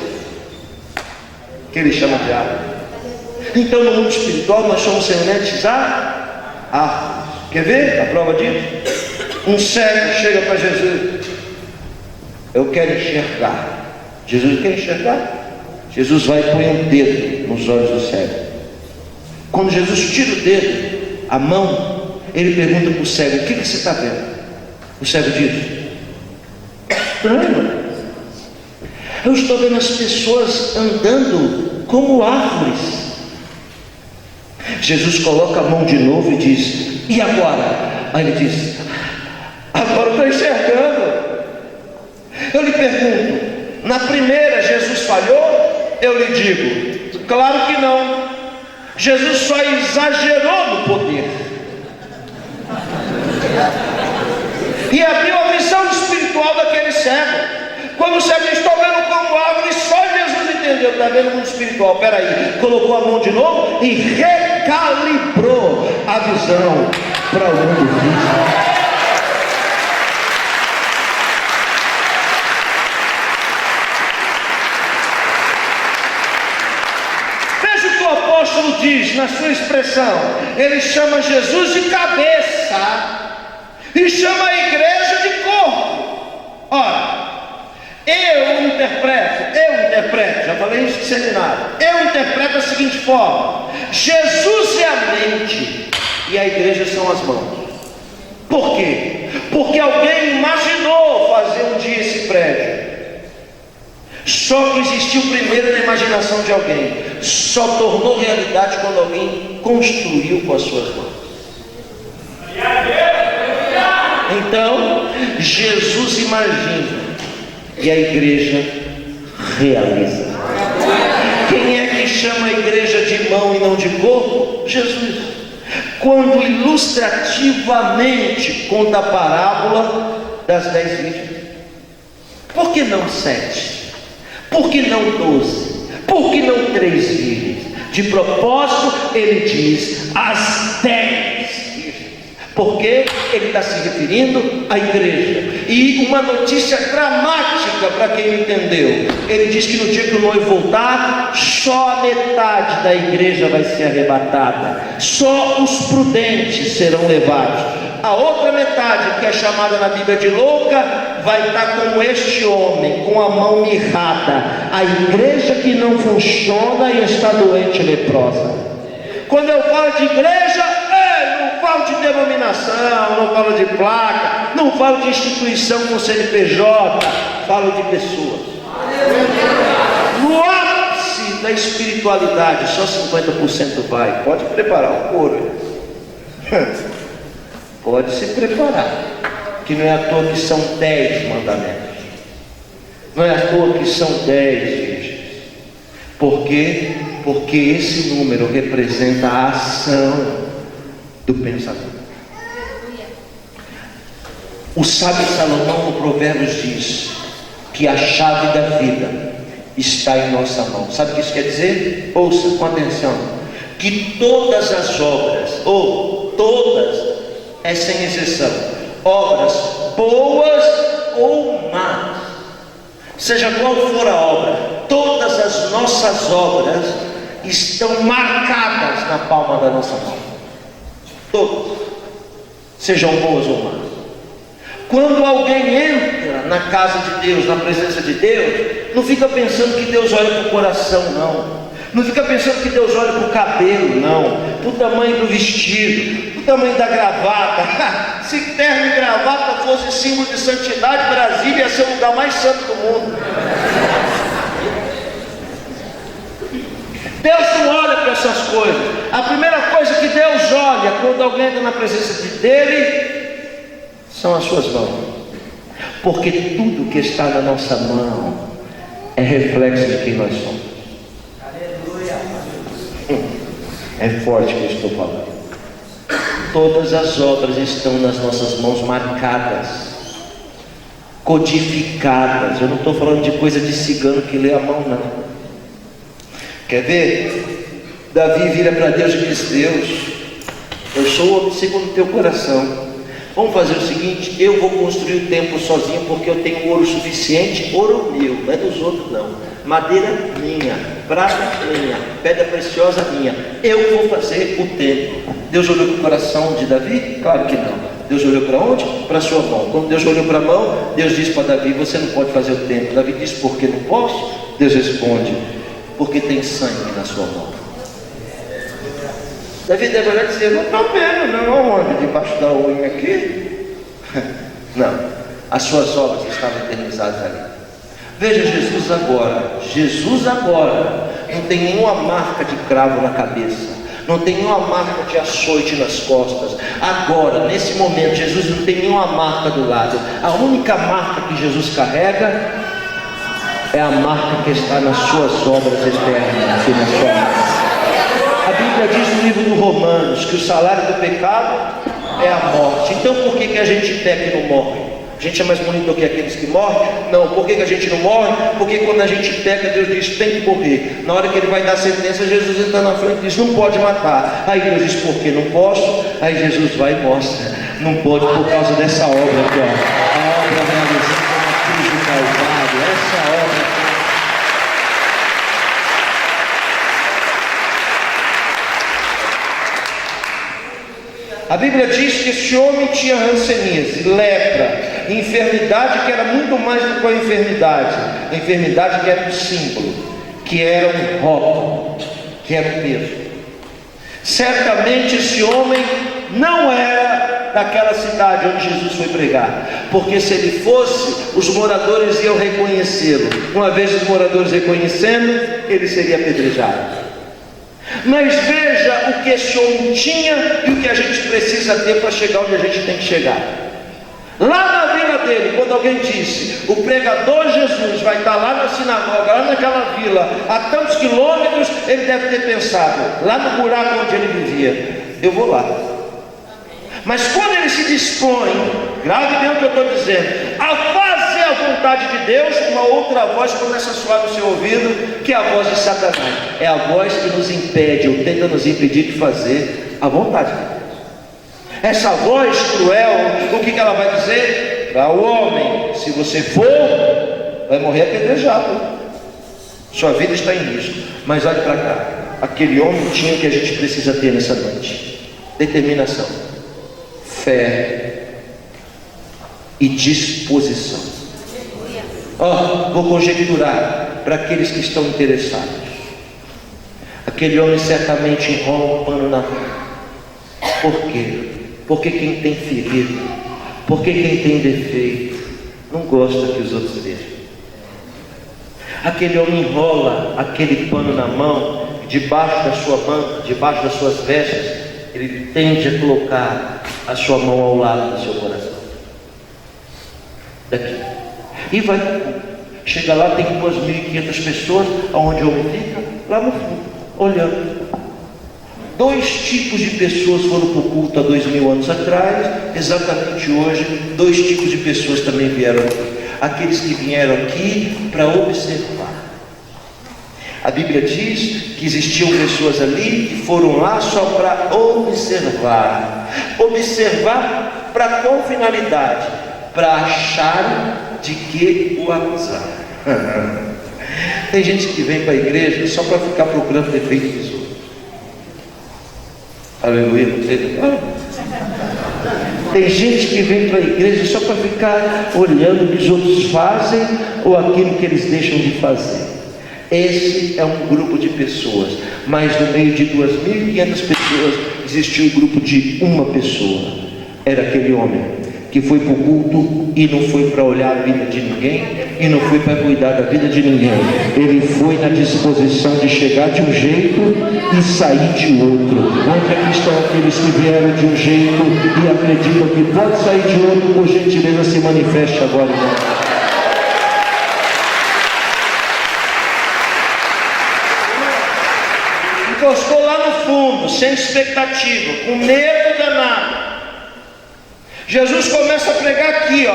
que ele chama de árvore. Então no mundo espiritual nós somos semelhantes a árvores. Quer ver a prova disso? Um cego chega para Jesus: eu quero enxergar. Jesus quer enxergar? Jesus vai e põe um dedo nos olhos do cego. Quando Jesus tira o dedo, a mão, ele pergunta para o cego: o que você está vendo? O cego diz: estranho, eu estou vendo as pessoas andando como árvores. Jesus coloca a mão de novo e diz: e agora? Aí ele diz: agora eu estou enxergando. Eu lhe pergunto: na primeira Jesus falhou? Eu lhe digo: claro que não. Jesus só exagerou no poder e abriu a visão espiritual daquele cego. Quando o cego diz: estou vendo como árvore, só Jesus entendeu. Está vendo o mundo espiritual. Peraí, colocou a mão de novo e recalibrou a visão para o mundo físico. O apóstolo diz na sua expressão, ele chama Jesus de cabeça e chama a igreja de corpo. Ora, eu interpreto, já falei isso de seminário, eu interpreto da seguinte forma: Jesus é a mente e a igreja são as mãos. Por quê? Porque alguém imaginou fazer um dia esse prédio. Só que existiu primeiro na imaginação de alguém, só tornou realidade quando alguém construiu com as suas mãos. Então, Jesus imagina e a igreja realiza. Quem é que chama a igreja de mão e não de corpo? Jesus. Quando ilustrativamente conta a parábola das 10 virgens. Por que não 7? Por que não 12? Por que não 3 virgens? De propósito ele diz as 10 virgens, porque ele está se referindo à igreja. E uma notícia dramática para quem entendeu: ele diz que no dia que o noivo voltar, só a metade da igreja vai ser arrebatada, só os prudentes serão levados. A outra metade, que é chamada na Bíblia de louca, vai estar como este homem, com a mão mirrada, a igreja que não funciona e está doente e leprosa. Quando eu falo de igreja, não falo de denominação, não falo de placa, não falo de instituição com CNPJ, falo de pessoas. No ápice da espiritualidade, só 50% vai. Pode preparar o couro. Pode se preparar, que não é à toa que são 10 mandamentos, não é à toa que são 10 virgens. Por quê? Porque esse número representa a ação do pensamento. O sábio Salomão no Provérbios diz que a chave da vida está em nossa mão. Sabe o que isso quer dizer? Ouça com atenção: que todas as obras, ou todas, é sem exceção, obras boas ou más, seja qual for a obra, todas as nossas obras estão marcadas na palma da nossa mão. Todas, sejam boas ou más. Quando alguém entra na casa de Deus, na presença de Deus, não fica pensando que Deus olha para o coração, não. Não fica pensando que Deus olha para o cabelo, não. Para o tamanho do vestido, para o tamanho da gravata. Se terno e gravata fosse símbolo de santidade, Brasília ia ser o lugar mais santo do mundo. Deus não olha para essas coisas. A primeira coisa que Deus olha quando alguém entra na presença dele são as suas mãos, porque tudo que está na nossa mão é reflexo de quem nós somos. É forte que eu estou falando. Todas as obras estão nas nossas mãos, marcadas, codificadas. Eu não estou falando de coisa de cigano que lê a mão, não. Quer ver? Davi vira para Deus e diz: Deus, eu sou segundo o teu coração. Vamos fazer o seguinte: eu vou construir o templo sozinho, porque eu tenho ouro suficiente. Ouro meu, não é dos outros não. Madeira minha, prata minha, pedra preciosa minha. Eu vou fazer o templo. Deus olhou para o coração de Davi? Claro que não. Deus olhou para onde? Para a sua mão. Quando Deus olhou para a mão, Deus disse para Davi: você não pode fazer o templo. Davi disse: por que não posso? Deus responde: porque tem sangue na sua mão. Davi deve olhar e dizer: não estou vendo, não, onde? Debaixo da unha aqui? Não, as suas obras estavam eternizadas ali. Veja Jesus agora. Jesus agora não tem nenhuma marca de cravo na cabeça, não tem nenhuma marca de açoite nas costas. Agora, nesse momento, Jesus não tem nenhuma marca do lado. A única marca que Jesus carrega é a marca que está nas suas obras externas e na sua alma. A Bíblia diz no livro do Romanos que o salário do pecado é a morte. Então por que a gente peca e não morre? A gente é mais bonito do que aqueles que morrem? Não. Por que a gente não morre? Porque quando a gente peca, Deus diz: tem que morrer. Na hora que Ele vai dar a sentença, Jesus entra na frente e diz: não pode matar. Aí Deus diz: por que não posso? Aí Jesus vai e mostra: não pode por causa dessa obra aqui, ó. A obra realizada na cruz do Calvário. Essa obra. A Bíblia diz que esse homem tinha hanseníase, lepra, enfermidade que era muito mais do que a enfermidade que era um símbolo, que era um rótulo, que era um peso. Certamente esse homem não era daquela cidade onde Jesus foi pregar, porque se ele fosse, os moradores iam reconhecê-lo. Uma vez os moradores reconhecendo, ele seria apedrejado. Mas veja o que esse homem tinha e o que a gente precisa ter para chegar onde a gente tem que chegar. Lá na vila dele, quando alguém disse: o pregador Jesus vai estar lá na sinagoga, lá naquela vila, a tantos quilômetros, ele deve ter pensado: lá no buraco onde ele vivia, eu vou lá. Mas quando ele se dispõe, grave bem o que eu estou dizendo, a fazer a vontade de Deus, uma outra voz começa a soar no seu ouvido, que é a voz de Satanás. É a voz que nos impede, ou tenta nos impedir de fazer a vontade de Deus. Essa voz cruel, o que ela vai dizer? Para o homem: se você for, vai morrer apedrejado. Sua vida está em risco. Mas olhe para cá. Aquele homem tinha o que a gente precisa ter nessa noite: determinação, fé e disposição. Vou conjecturar para aqueles que estão interessados. Aquele homem certamente enrola um pano na mão. Por quê? Porque quem tem ferida, porque quem tem defeito, não gosta que os outros vejam. Aquele homem enrola aquele pano na mão, debaixo da sua mão, debaixo das suas vestes, ele tende a colocar a sua mão ao lado do seu coração. Daqui. E vai. Chega lá, tem 2.500 pessoas, aonde o homem fica? Lá no fundo, olhando. 2 tipos de pessoas foram para o culto há 2.000 anos atrás. Exatamente hoje, 2 tipos de pessoas também vieram aqui. Aqueles que vieram aqui para observar. A Bíblia diz que existiam pessoas ali que foram lá só para observar. Observar para qual finalidade? Para achar de que o acusar. Tem gente que vem para a igreja só para ficar procurando defeito dos outros. Aleluia. Tem gente que vem para a igreja só para ficar olhando o que os outros fazem ou aquilo que eles deixam de fazer. Esse é um grupo de pessoas. Mas no meio de 2.500 pessoas existia um grupo de uma pessoa. Era aquele homem que foi para o culto e não foi para olhar a vida de ninguém e não foi para cuidar da vida de ninguém. Ele foi na disposição de chegar de um jeito e sair de outro. Onde é que estão aqueles que vieram de um jeito e acreditam que pode sair de outro? Por gentileza, se manifeste agora, irmão. Encostou lá no fundo, sem expectativa, com medo danado. Jesus começa a pregar aqui,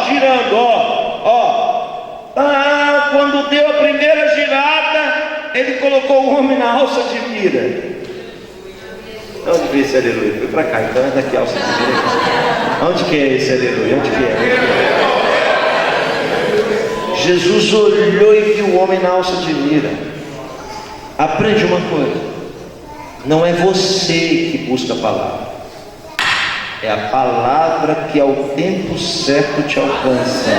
girando, quando deu a primeira girada, ele colocou o homem na alça de mira. Onde veio esse aleluia? Foi para cá, então é daqui a alça de mira. Onde que é esse aleluia? Onde que é? Jesus olhou e viu o homem na alça de mira. Aprende uma coisa: não é você que busca a palavra, é a palavra que ao tempo certo te alcança.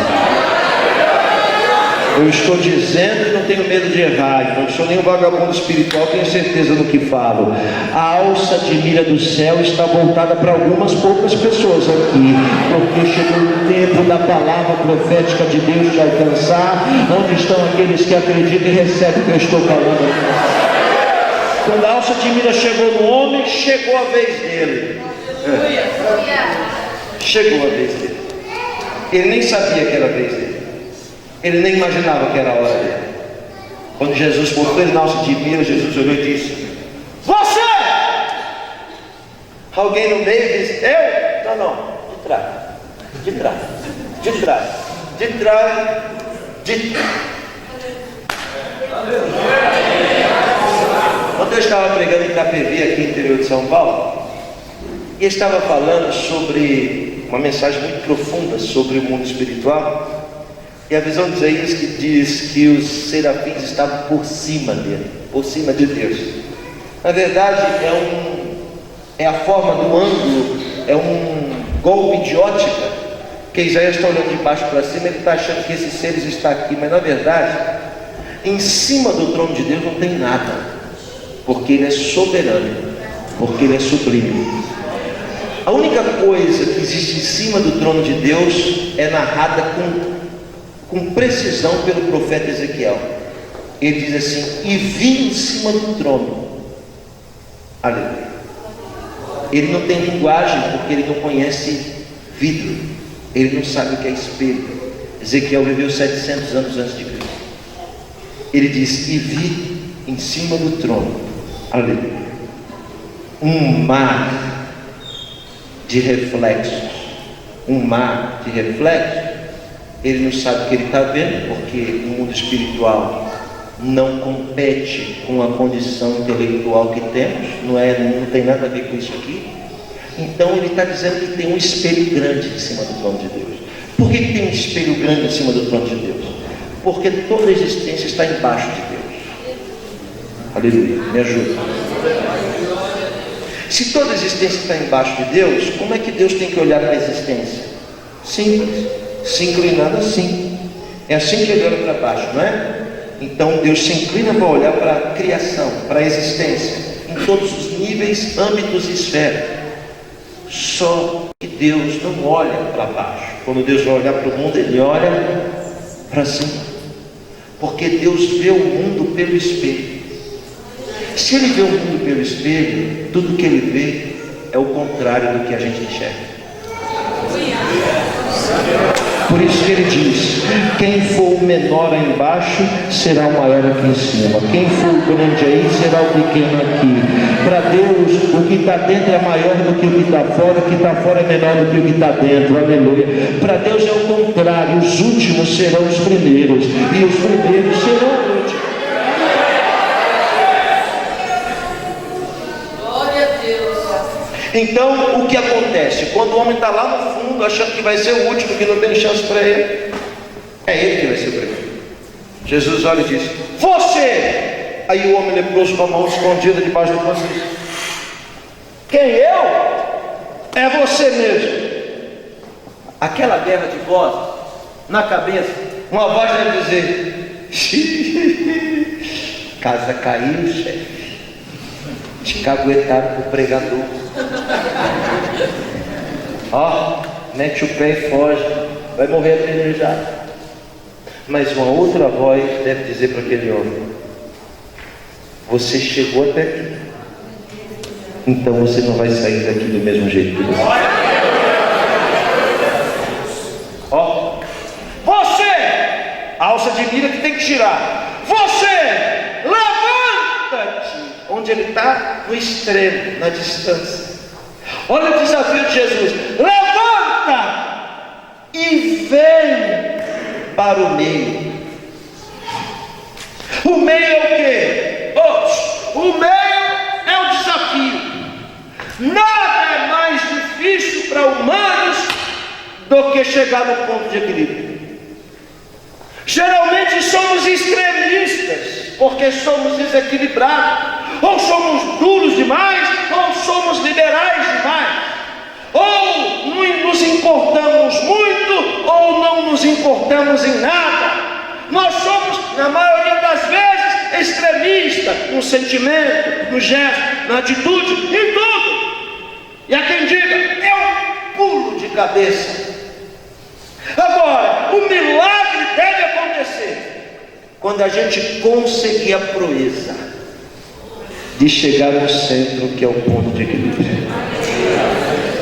Eu estou dizendo e não tenho medo de errar, não sou nenhum vagabundo espiritual, tenho certeza do que falo. A alça de mira do céu está voltada para algumas poucas pessoas aqui, porque chegou o tempo da palavra profética de Deus te alcançar. Onde estão aqueles que acreditam e recebem o que eu estou falando? Quando a alça de mira chegou no homem, chegou a vez dele. Chegou a vez dele. Ele nem sabia que era a vez dele. Ele nem imaginava que era a hora dele. Quando Jesus botou ele na alça de mira, Jesus olhou e disse: você! Alguém no meio disse: eu? Não, de trás, de trás, de trás, de trás, de trás. Quando eu estava pregando em Itapevi, aqui no interior de São Paulo, e estava falando sobre uma mensagem muito profunda sobre o mundo espiritual, e a visão de Isaías que diz que os serafins estavam por cima dele, por cima de Deus. Na verdade, é a forma do ângulo, é um golpe de ótica, que Isaías está olhando de baixo para cima, ele está achando que esses seres estão aqui, mas na verdade, em cima do trono de Deus não tem nada, porque ele é soberano, porque ele é sublime. A única coisa que existe em cima do trono de Deus é narrada com precisão pelo profeta Ezequiel. Ele diz assim: e vi em cima do trono. Aleluia. Ele não tem linguagem, porque ele não conhece vidro, ele não sabe o que é espelho. Ezequiel viveu 700 anos antes de Cristo. Ele diz: e vi em cima do trono, aleluia, um mar de reflexos. Um mar de reflexos. Ele não sabe o que ele está vendo, porque o mundo espiritual não compete com a condição intelectual que temos, não tem nada a ver com isso aqui. Então ele está dizendo que tem um espelho grande em cima do trono de Deus. Por que tem um espelho grande em cima do trono de Deus? Porque toda a existência está embaixo de Deus. Aleluia, me ajuda. Se toda a existência está embaixo de Deus, como é que Deus tem que olhar para a existência? Simples, se inclinando assim. É assim que ele olha para baixo, não é? Então Deus se inclina para olhar para a criação, para a existência, em todos os níveis, âmbitos e esferas. Só que Deus não olha para baixo. Quando Deus vai olhar para o mundo, ele olha para cima, porque Deus vê o mundo pelo espelho. Se ele vê o mundo pelo espelho, tudo que ele vê é o contrário do que a gente enxerga. Por isso que ele diz: quem for o menor aí embaixo será o maior aqui em cima, quem for o grande aí será o pequeno aqui. Para Deus, o que está dentro é maior do que o que está fora, o que está fora é menor do que o que está dentro. Aleluia. Para Deus é o contrário: os últimos serão os primeiros e os primeiros serão os últimos. Então, o que acontece? Quando o homem está lá no fundo, achando que vai ser o último, que não tem chance para ele, é ele que vai ser o primeiro. Jesus olha e diz: você! Aí o homem leproso com a mão escondida debaixo do passo diz: quem, eu? É você mesmo. Aquela guerra de voz na cabeça, uma voz deve dizer: casa caiu, chefe. Te caguetaram pro pregador. Ó, mete o pé e foge, vai morrer apedrejado. Mas uma outra voz deve dizer para aquele homem: você chegou até aqui, então você não vai sair daqui do mesmo jeito que você. Ó, você, a alça de mira que tem que tirar. Você, levanta-te. Onde ele está? No extremo, na distância. Olha o desafio de Jesus: levanta e vem para o meio. O meio é o quê? O meio é o desafio. Nada é mais difícil para humanos do que chegar no ponto de equilíbrio. Geralmente somos extremistas, porque somos desequilibrados. Ou somos duros demais, ou somos liberais demais. Ou nos importamos muito, ou não nos importamos em nada. Nós somos, na maioria das vezes, extremistas no sentimento, no gesto, na atitude, em tudo. E há quem diga: é um pulo de cabeça. Agora, o milagre deve acontecer quando a gente conseguir a proeza de chegar no centro, que é o ponto de equilíbrio.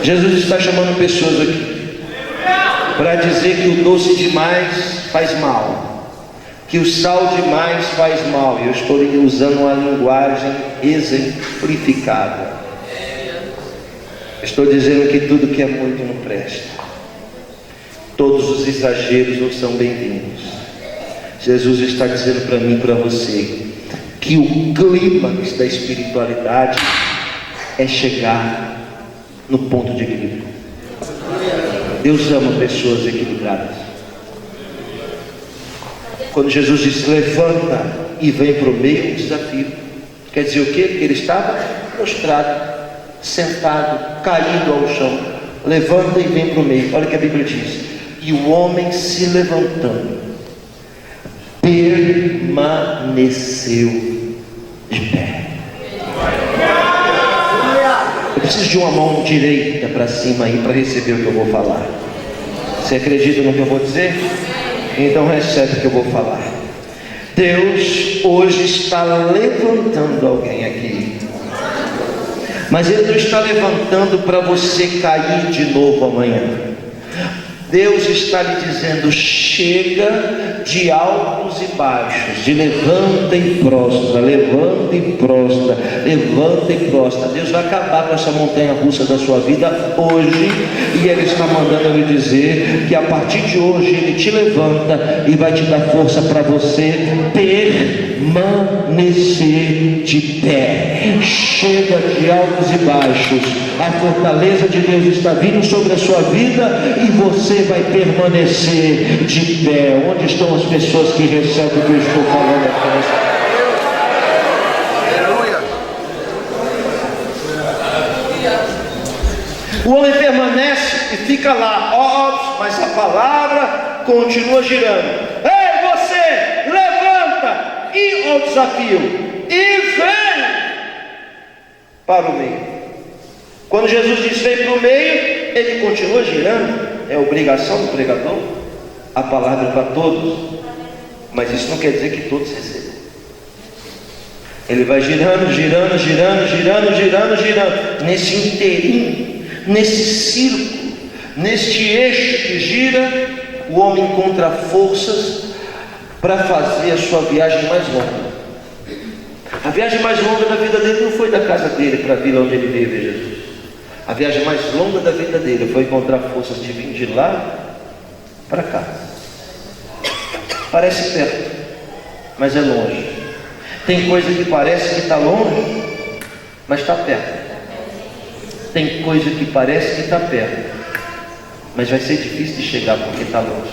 Jesus está chamando pessoas aqui para dizer que o doce demais faz mal, que o sal demais faz mal. E eu estou usando uma linguagem exemplificada. Estou dizendo que tudo que é muito não presta. Todos os exageros não são bem-vindos. Jesus está dizendo para mim e para você que o clímax da espiritualidade é chegar no ponto de equilíbrio. Deus ama pessoas equilibradas. Quando Jesus disse: levanta e vem para o meio, um desafio. Quer dizer o quê? Que ele estava prostrado, sentado, caído ao chão. Levanta e vem para o meio. Olha o que a Bíblia diz: e o homem se levantando permaneceu de pé. Eu preciso de uma mão direita para cima aí para receber o que eu vou falar. Você acredita no que eu vou dizer? Então recebe o que eu vou falar. Deus hoje está levantando alguém aqui, mas Ele não está levantando para você cair de novo amanhã. Deus está lhe dizendo: chega de altos e baixos, de levanta e prostra, levanta e prostra, levanta e prostra. Deus vai acabar com essa montanha russa da sua vida hoje, e Ele está mandando eu lhe dizer que a partir de hoje Ele te levanta e vai te dar força para você permanecer de pé. Chega de altos e baixos, a fortaleza de Deus está vindo sobre a sua vida e você vai permanecer de pé. Onde estão as pessoas que recebem o que eu estou falando aqui? O homem permanece e fica lá, óbvio, mas a palavra continua girando. Ei, você, levanta e ao desafio e vem para o meio. Quando Jesus diz vem para o meio, ele continua girando. É obrigação do pregador. A palavra é para todos, mas isso não quer dizer que todos recebam. Ele vai girando, girando, girando, girando, girando, girando, nesse inteirinho, nesse círculo, neste eixo que gira, o homem encontra forças para fazer a sua viagem mais longa. A viagem mais longa da vida dele não foi da casa dele para a vila onde ele veio ver Jesus. A viagem mais longa da vida dele foi encontrar forças de vir de lá para cá. Parece perto, mas é longe. Tem coisa que parece que está longe, mas está perto. Tem coisa que parece que está perto, mas vai ser difícil de chegar porque está longe.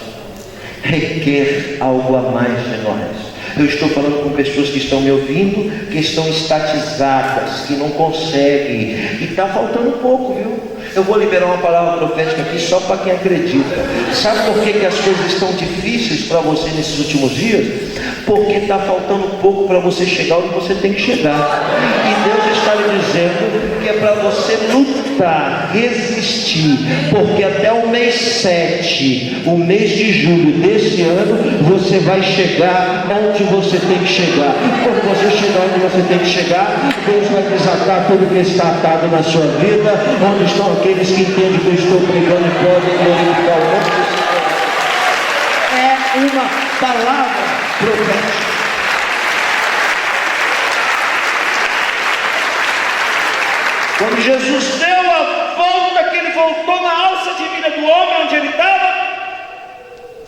Requer algo a mais de nós. Eu estou falando com pessoas que estão me ouvindo, que estão estatizadas, que não conseguem, e está faltando um pouco, viu? Eu vou liberar uma palavra profética aqui só para quem acredita. Sabe por que as coisas estão difíceis para você nesses últimos dias? Porque está faltando um pouco para você chegar onde você tem que chegar. E Deus está lhe dizendo que é para você lutar, resistir, porque até o mês 7, o mês de julho desse ano, você vai chegar onde você tem que chegar. Quando você chegar onde você tem que chegar, Deus vai desatar tudo que está atado na sua vida. Onde estão aqueles que entendem que eu estou pregando e podem glorificar o nome do Senhor? É uma palavra profética. Quando Jesus deu a volta, que ele voltou na alça divina do homem, onde ele estava,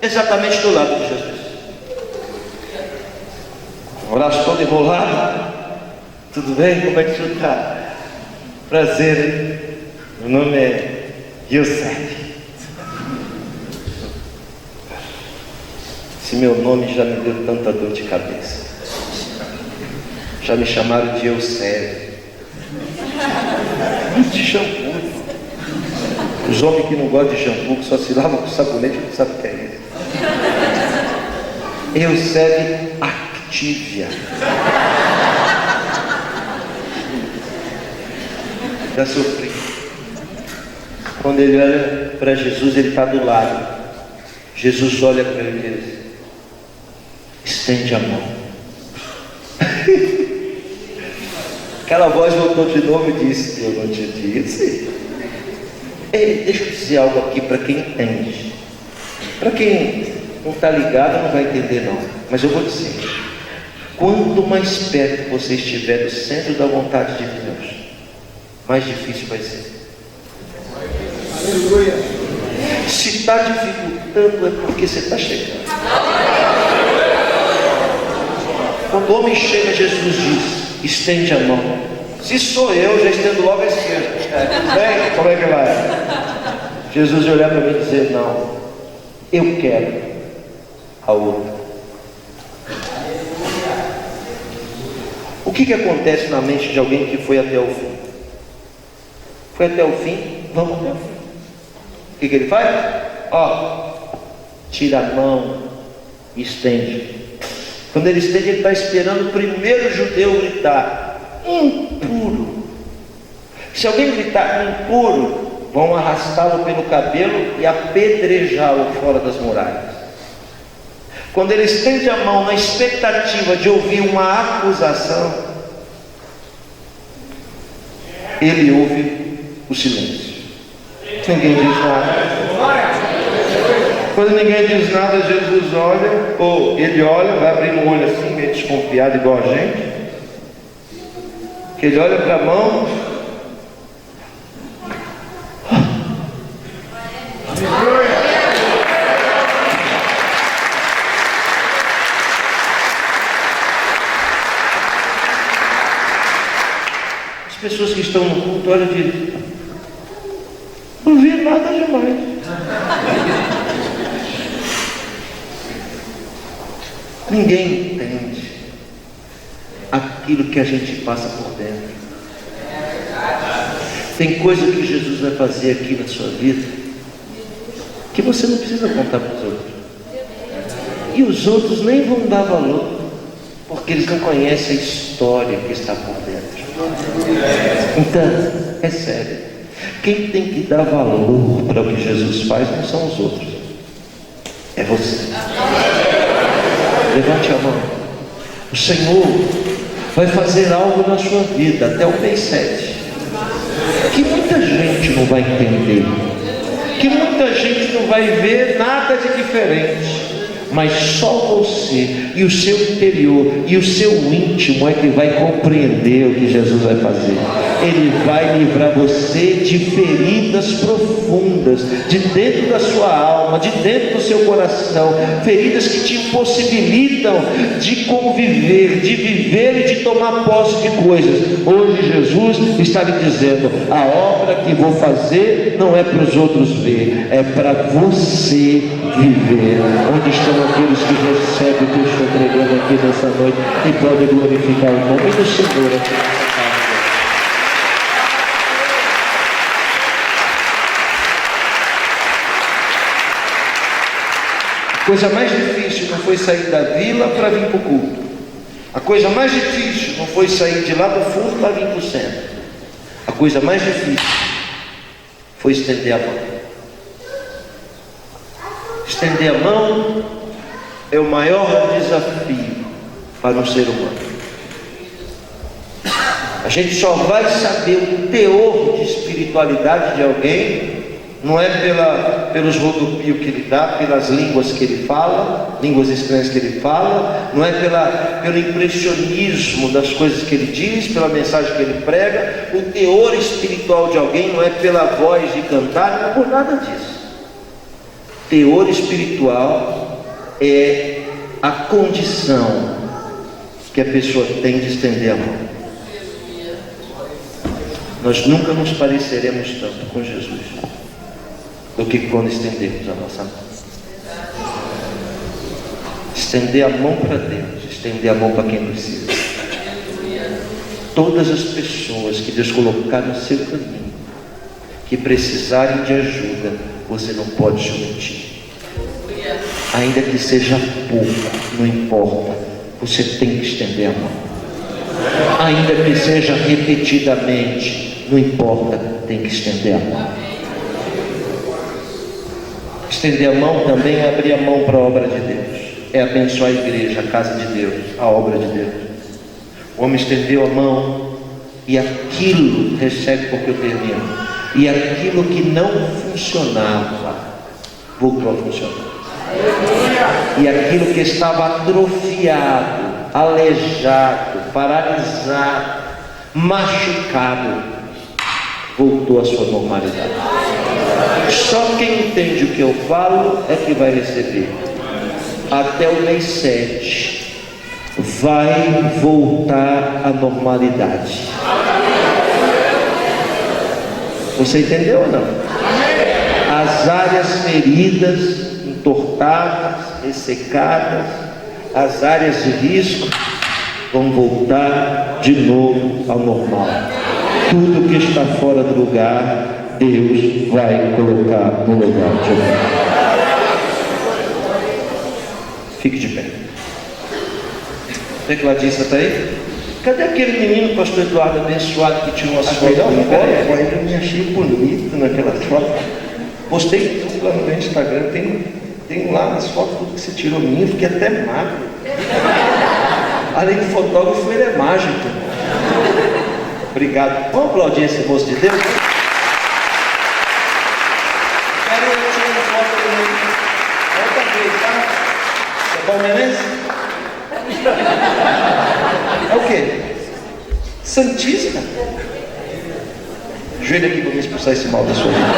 exatamente do lado de Jesus. Um braço todo enrolado. Tudo bem? Como é que você está? Prazer, hein? Meu nome é Yosef. Esse meu nome já me deu tanta dor de cabeça. Já me chamaram de Eusébio. De shampoo. Os homens que não gostam de shampoo, que só se lavam com sabonete, não sabem o que é isso. Eusébio Activia. Já sofri. Quando ele olha para Jesus, ele está do lado. Jesus olha para ele e diz: estende a mão. Aquela voz voltou de novo e disse: eu não te disse. Ei, deixa eu dizer algo aqui para quem entende. Para quem não está ligado não vai entender não, mas eu vou dizer: quanto mais perto você estiver do centro da vontade de Deus, mais difícil vai ser. Aleluia. Se está dificultando é porque você está chegando. Quando o homem chega, Jesus diz: estende a mão. Se sou eu, já estendo logo a esquerda. Bem, como é que vai? Jesus ia olhar para mim e dizer: não, eu quero a outra. O que acontece na mente de alguém que foi até o fim? Foi até o fim, vamos até o fim. O que ele faz? Ó, tira a mão e estende. Quando ele estende, ele está esperando o primeiro judeu gritar: impuro. Se alguém gritar impuro, vão arrastá-lo pelo cabelo e apedrejá-lo fora das muralhas. Quando ele estende a mão na expectativa de ouvir uma acusação, ele ouve o silêncio. Ninguém diz nada. Quando ninguém diz nada, Jesus olha, ou ele olha, vai abrindo o olho assim, meio desconfiado, igual a gente. Que ele olha para a mão. As pessoas que estão no culto olham e dizem: não vi nada demais. Ninguém entende aquilo que a gente passa por dentro. Tem coisa que Jesus vai fazer aqui na sua vida que você não precisa contar para os outros. E os outros nem vão dar valor, porque eles não conhecem a história que está por dentro. Então, é sério. Quem tem que dar valor para o que Jesus faz não são os outros, é você. Levante a mão. O Senhor vai fazer algo na sua vida até o mês 7, que muita gente não vai entender, que muita gente não vai ver nada de diferente, mas só você e o seu interior e o seu íntimo é que vai compreender o que Jesus vai fazer. Ele vai livrar você de feridas profundas, de dentro da sua alma, de dentro do seu coração, feridas que te impossibilitam de conviver, de viver e de tomar posse de coisas. Hoje Jesus está lhe dizendo: a obra que vou fazer não é para os outros ver, é para você viver. Onde estão aqueles que recebem o que eu estou pregando aqui nessa noite e podem glorificar o nome do Senhor? A coisa mais difícil não foi sair da vila para vir para o culto. A coisa mais difícil não foi sair de lá do fundo para vir para o centro. A coisa mais difícil foi estender a mão. Estender a mão é o maior desafio para um ser humano. A gente só vai saber o teor de espiritualidade de alguém, não é pelos rodopios que ele dá, pelas línguas que ele fala, línguas estranhas que ele fala, não é pelo impressionismo das coisas que ele diz, pela mensagem que ele prega. O teor espiritual de alguém não é pela voz de cantar, não é por nada disso. Teor espiritual é a condição que a pessoa tem de estender a mão. Nós nunca nos pareceremos tanto com Jesus do que quando estendemos a nossa mão. Estender a mão para Deus, estender a mão para quem precisa. Todas as pessoas que Deus colocar no seu caminho, que precisarem de ajuda, você não pode se omitir. Ainda que seja pouco, não importa, você tem que estender a mão. Ainda que seja repetidamente, não importa, tem que estender a mão. Estender a mão também é abrir a mão para a obra de Deus, é abençoar a igreja, a casa de Deus, a obra de Deus. O homem estendeu a mão e aquilo, recebe porque eu termino, e aquilo que não funcionava voltou a funcionar. E aquilo que estava atrofiado, aleijado, paralisado, machucado, voltou à sua normalidade. Só quem entende o que eu falo é que vai receber. Até o mês 7 vai voltar à normalidade. Você entendeu ou não? As áreas feridas, entortadas, ressecadas, as áreas de risco vão voltar de novo ao normal. Tudo que está fora do lugar, Deus vai colocar no lugar de novo. Fique de pé. Tecladista está aí? Cadê aquele menino, pastor Eduardo, abençoado, que tirou umas fotos? Eu me achei bonito naquela foto. Postei tudo lá no meu Instagram. Tem lá as fotos tudo que você tirou minha, fiquei até magro. Além de fotógrafo, ele é mágico. Obrigado. Vamos aplaudir esse moço de Deus? Quero eu tirar foto comigo. Outra vez, tá? Você é palmeirense? É o quê? Santista? Joelho aqui para me expulsar esse mal da sua vida.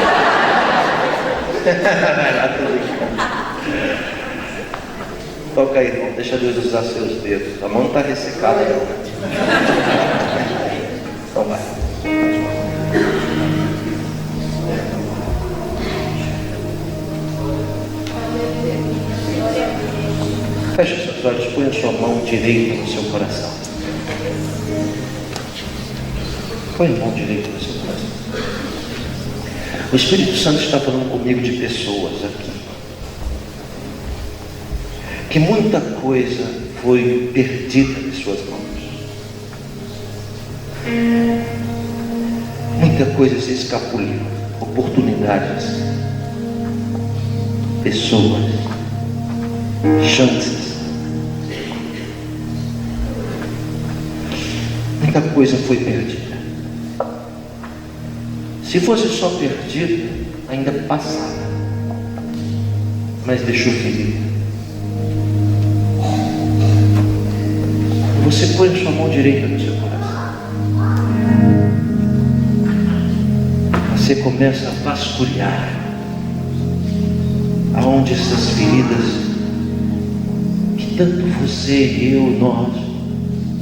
Toca aí, irmão. Deixa Deus usar seus dedos. A mão não está ressecada, não. Então vai. Feche seus olhos, põe a sua mão direita no seu coração. Põe a mão direita no seu coração. O Espírito Santo está falando comigo de pessoas aqui, que muita coisa foi perdida de suas mãos. Muita coisa se escapuliu. Oportunidades, pessoas, chances. Muita coisa foi perdida. Se fosse só perdido, ainda passava, mas deixou ferida. Você põe a sua mão direita no seu coração. Você começa a vasculhar aonde essas feridas que tanto você e eu, nós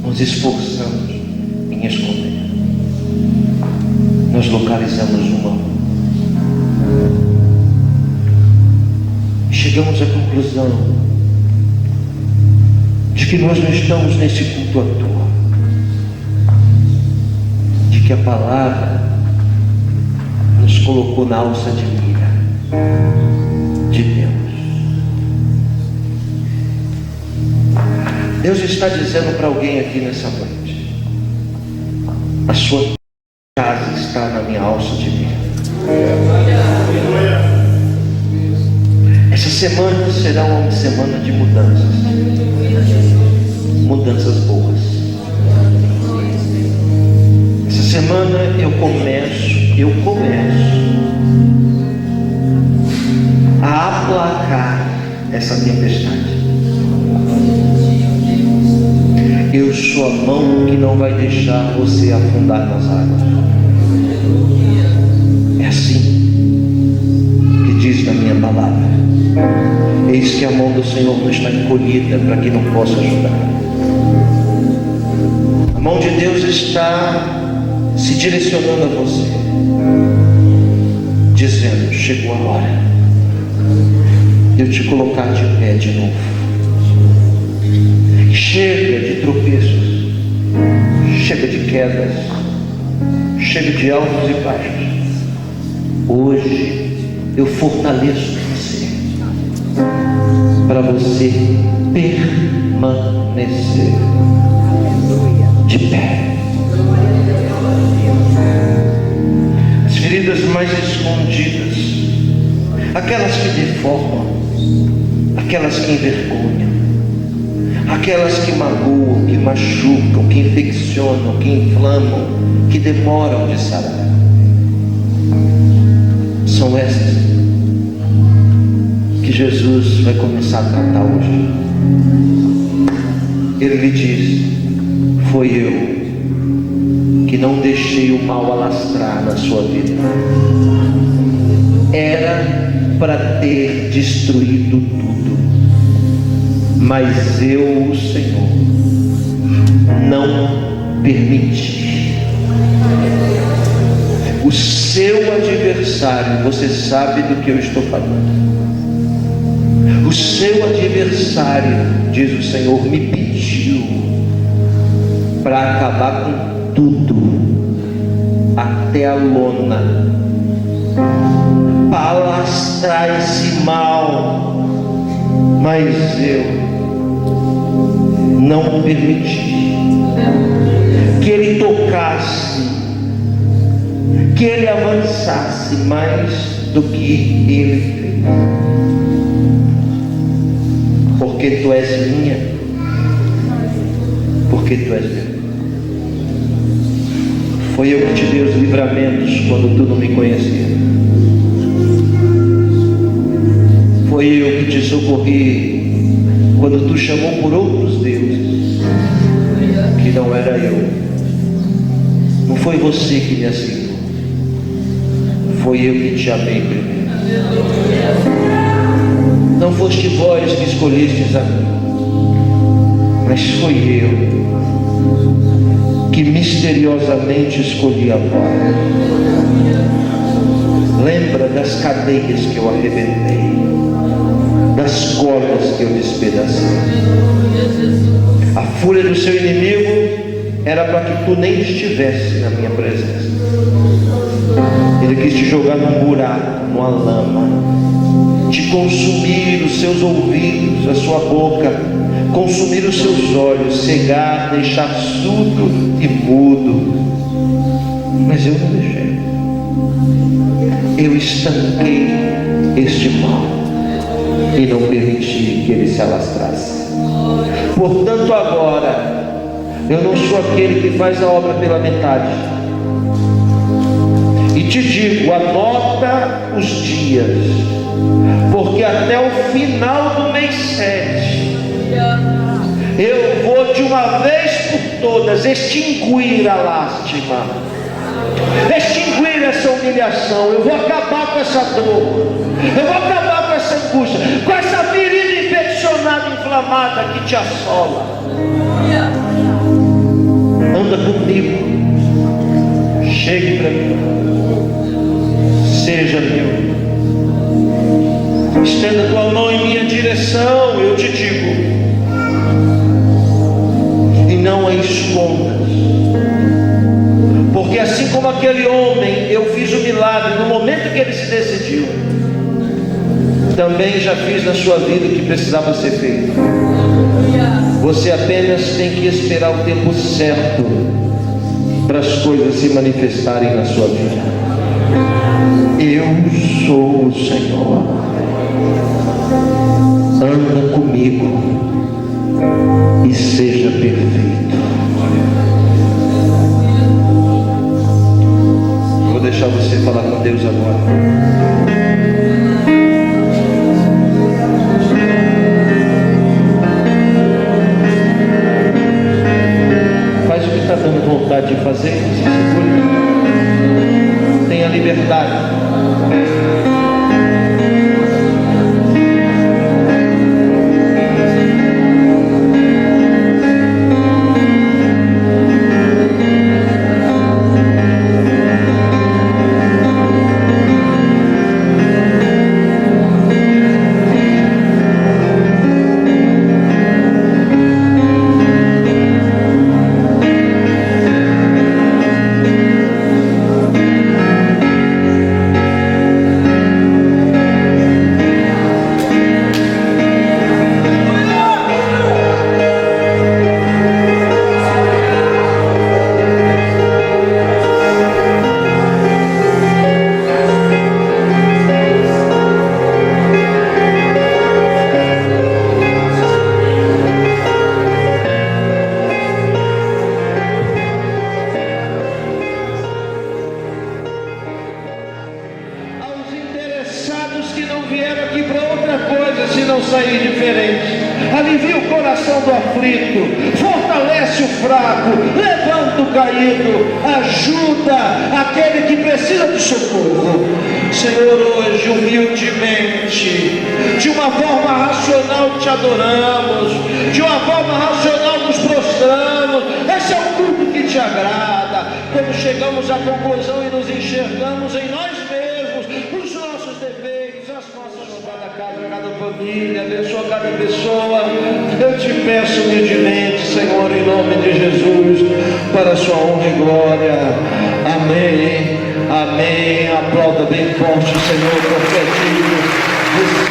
nos esforçamos em esconder. Nós localizamos uma. Chegamos à conclusão de que nós não estamos nesse culto à toa, de que a palavra nos colocou na alça de mira de Deus. Deus está dizendo para alguém aqui nessa noite: a sua casa está ficar na minha alça de mim. Essa semana será uma semana de mudanças. Mudanças boas. Essa semana eu começo a aplacar essa tempestade. Eu sou a mão que não vai deixar você afundar nas águas. É assim que diz na minha palavra. Eis que a mão do Senhor não está encolhida para que não possa ajudar. A mão de Deus está se direcionando a você, dizendo: chegou a hora de eu te colocar de pé de novo. Chega de tropeços, chega de quedas, chega de altos e baixos. Hoje eu fortaleço você, para você permanecer de pé. As feridas mais escondidas, aquelas que deformam, aquelas que envergonham, aquelas que magoam, que machucam, que infeccionam, que inflamam, que demoram de sarar, são essas que Jesus vai começar a tratar hoje. Ele lhe diz: foi eu que não deixei o mal alastrar na sua vida. Era para ter destruído tudo, mas eu, o Senhor, não permiti. O seu adversário, você sabe do que eu estou falando. O seu adversário, diz o Senhor, me pediu para acabar com tudo, até a lona, para alastrar esse mal, mas eu não permiti que ele tocasse, que ele avançasse mais do que ele fez. Porque tu és minha, porque tu és meu. Foi eu que te dei os livramentos quando tu não me conhecia. Foi eu que te socorri quando tu chamou por outros deuses, que não era eu. Não foi você que me aceitou, foi eu que te amei primeiro. Não foste vós que escolhestes a mim, mas foi eu que misteriosamente escolhi a vós. Lembra das cadeias que eu arrebentei, das cordas que eu despedacei. A fúria do seu inimigo era para que tu nem estivesse na minha presença. Ele quis te jogar num buraco, numa lama, te consumir os seus ouvidos, a sua boca, consumir os seus olhos, cegar, deixar surdo e mudo. Mas eu não deixei. Eu estanquei este mal e não permiti que ele se alastrasse. Portanto, agora eu não sou aquele que faz a obra pela metade. E te digo, anota os dias, porque até o final do mês 7 eu vou de uma vez por todas extinguir a lástima, extinguir essa humilhação. Eu vou acabar com essa dor, eu vou acabar com essa angústia, com essa ferida infeccionada, inflamada que te assola. Anda comigo, chegue para mim, seja meu. Estenda tua mão em minha direção, eu te digo, e não a escondas, porque assim como aquele homem, eu fiz o milagre no momento que ele se decidiu, também já fiz na sua vida o que precisava ser feito. Você apenas tem que esperar o tempo certo para as coisas se manifestarem na sua vida. Eu sou o Senhor. Anda comigo e seja perfeito. Vou deixar você falar com Deus agora. Faz o que está dando vontade de fazer, se segure. Tenha liberdade. Que não vieram aqui para outra coisa senão sair diferente. Alivia o coração do aflito, fortalece o fraco, levanta o caído, ajuda aquele que precisa de socorro. Senhor, hoje humildemente, de uma forma racional te adoramos, de uma forma racional nos prostramos. Esse é o culto que te agrada, quando chegamos à conclusão e nos enxergamos em nós mesmos, os nossos defeitos, as nossas, cada casa, cada família, abençoa cada pessoa. Eu te peço humildemente, Senhor, em nome de Jesus, para a sua honra e glória. Amém, amém. Aplauda bem forte, Senhor, profetizo.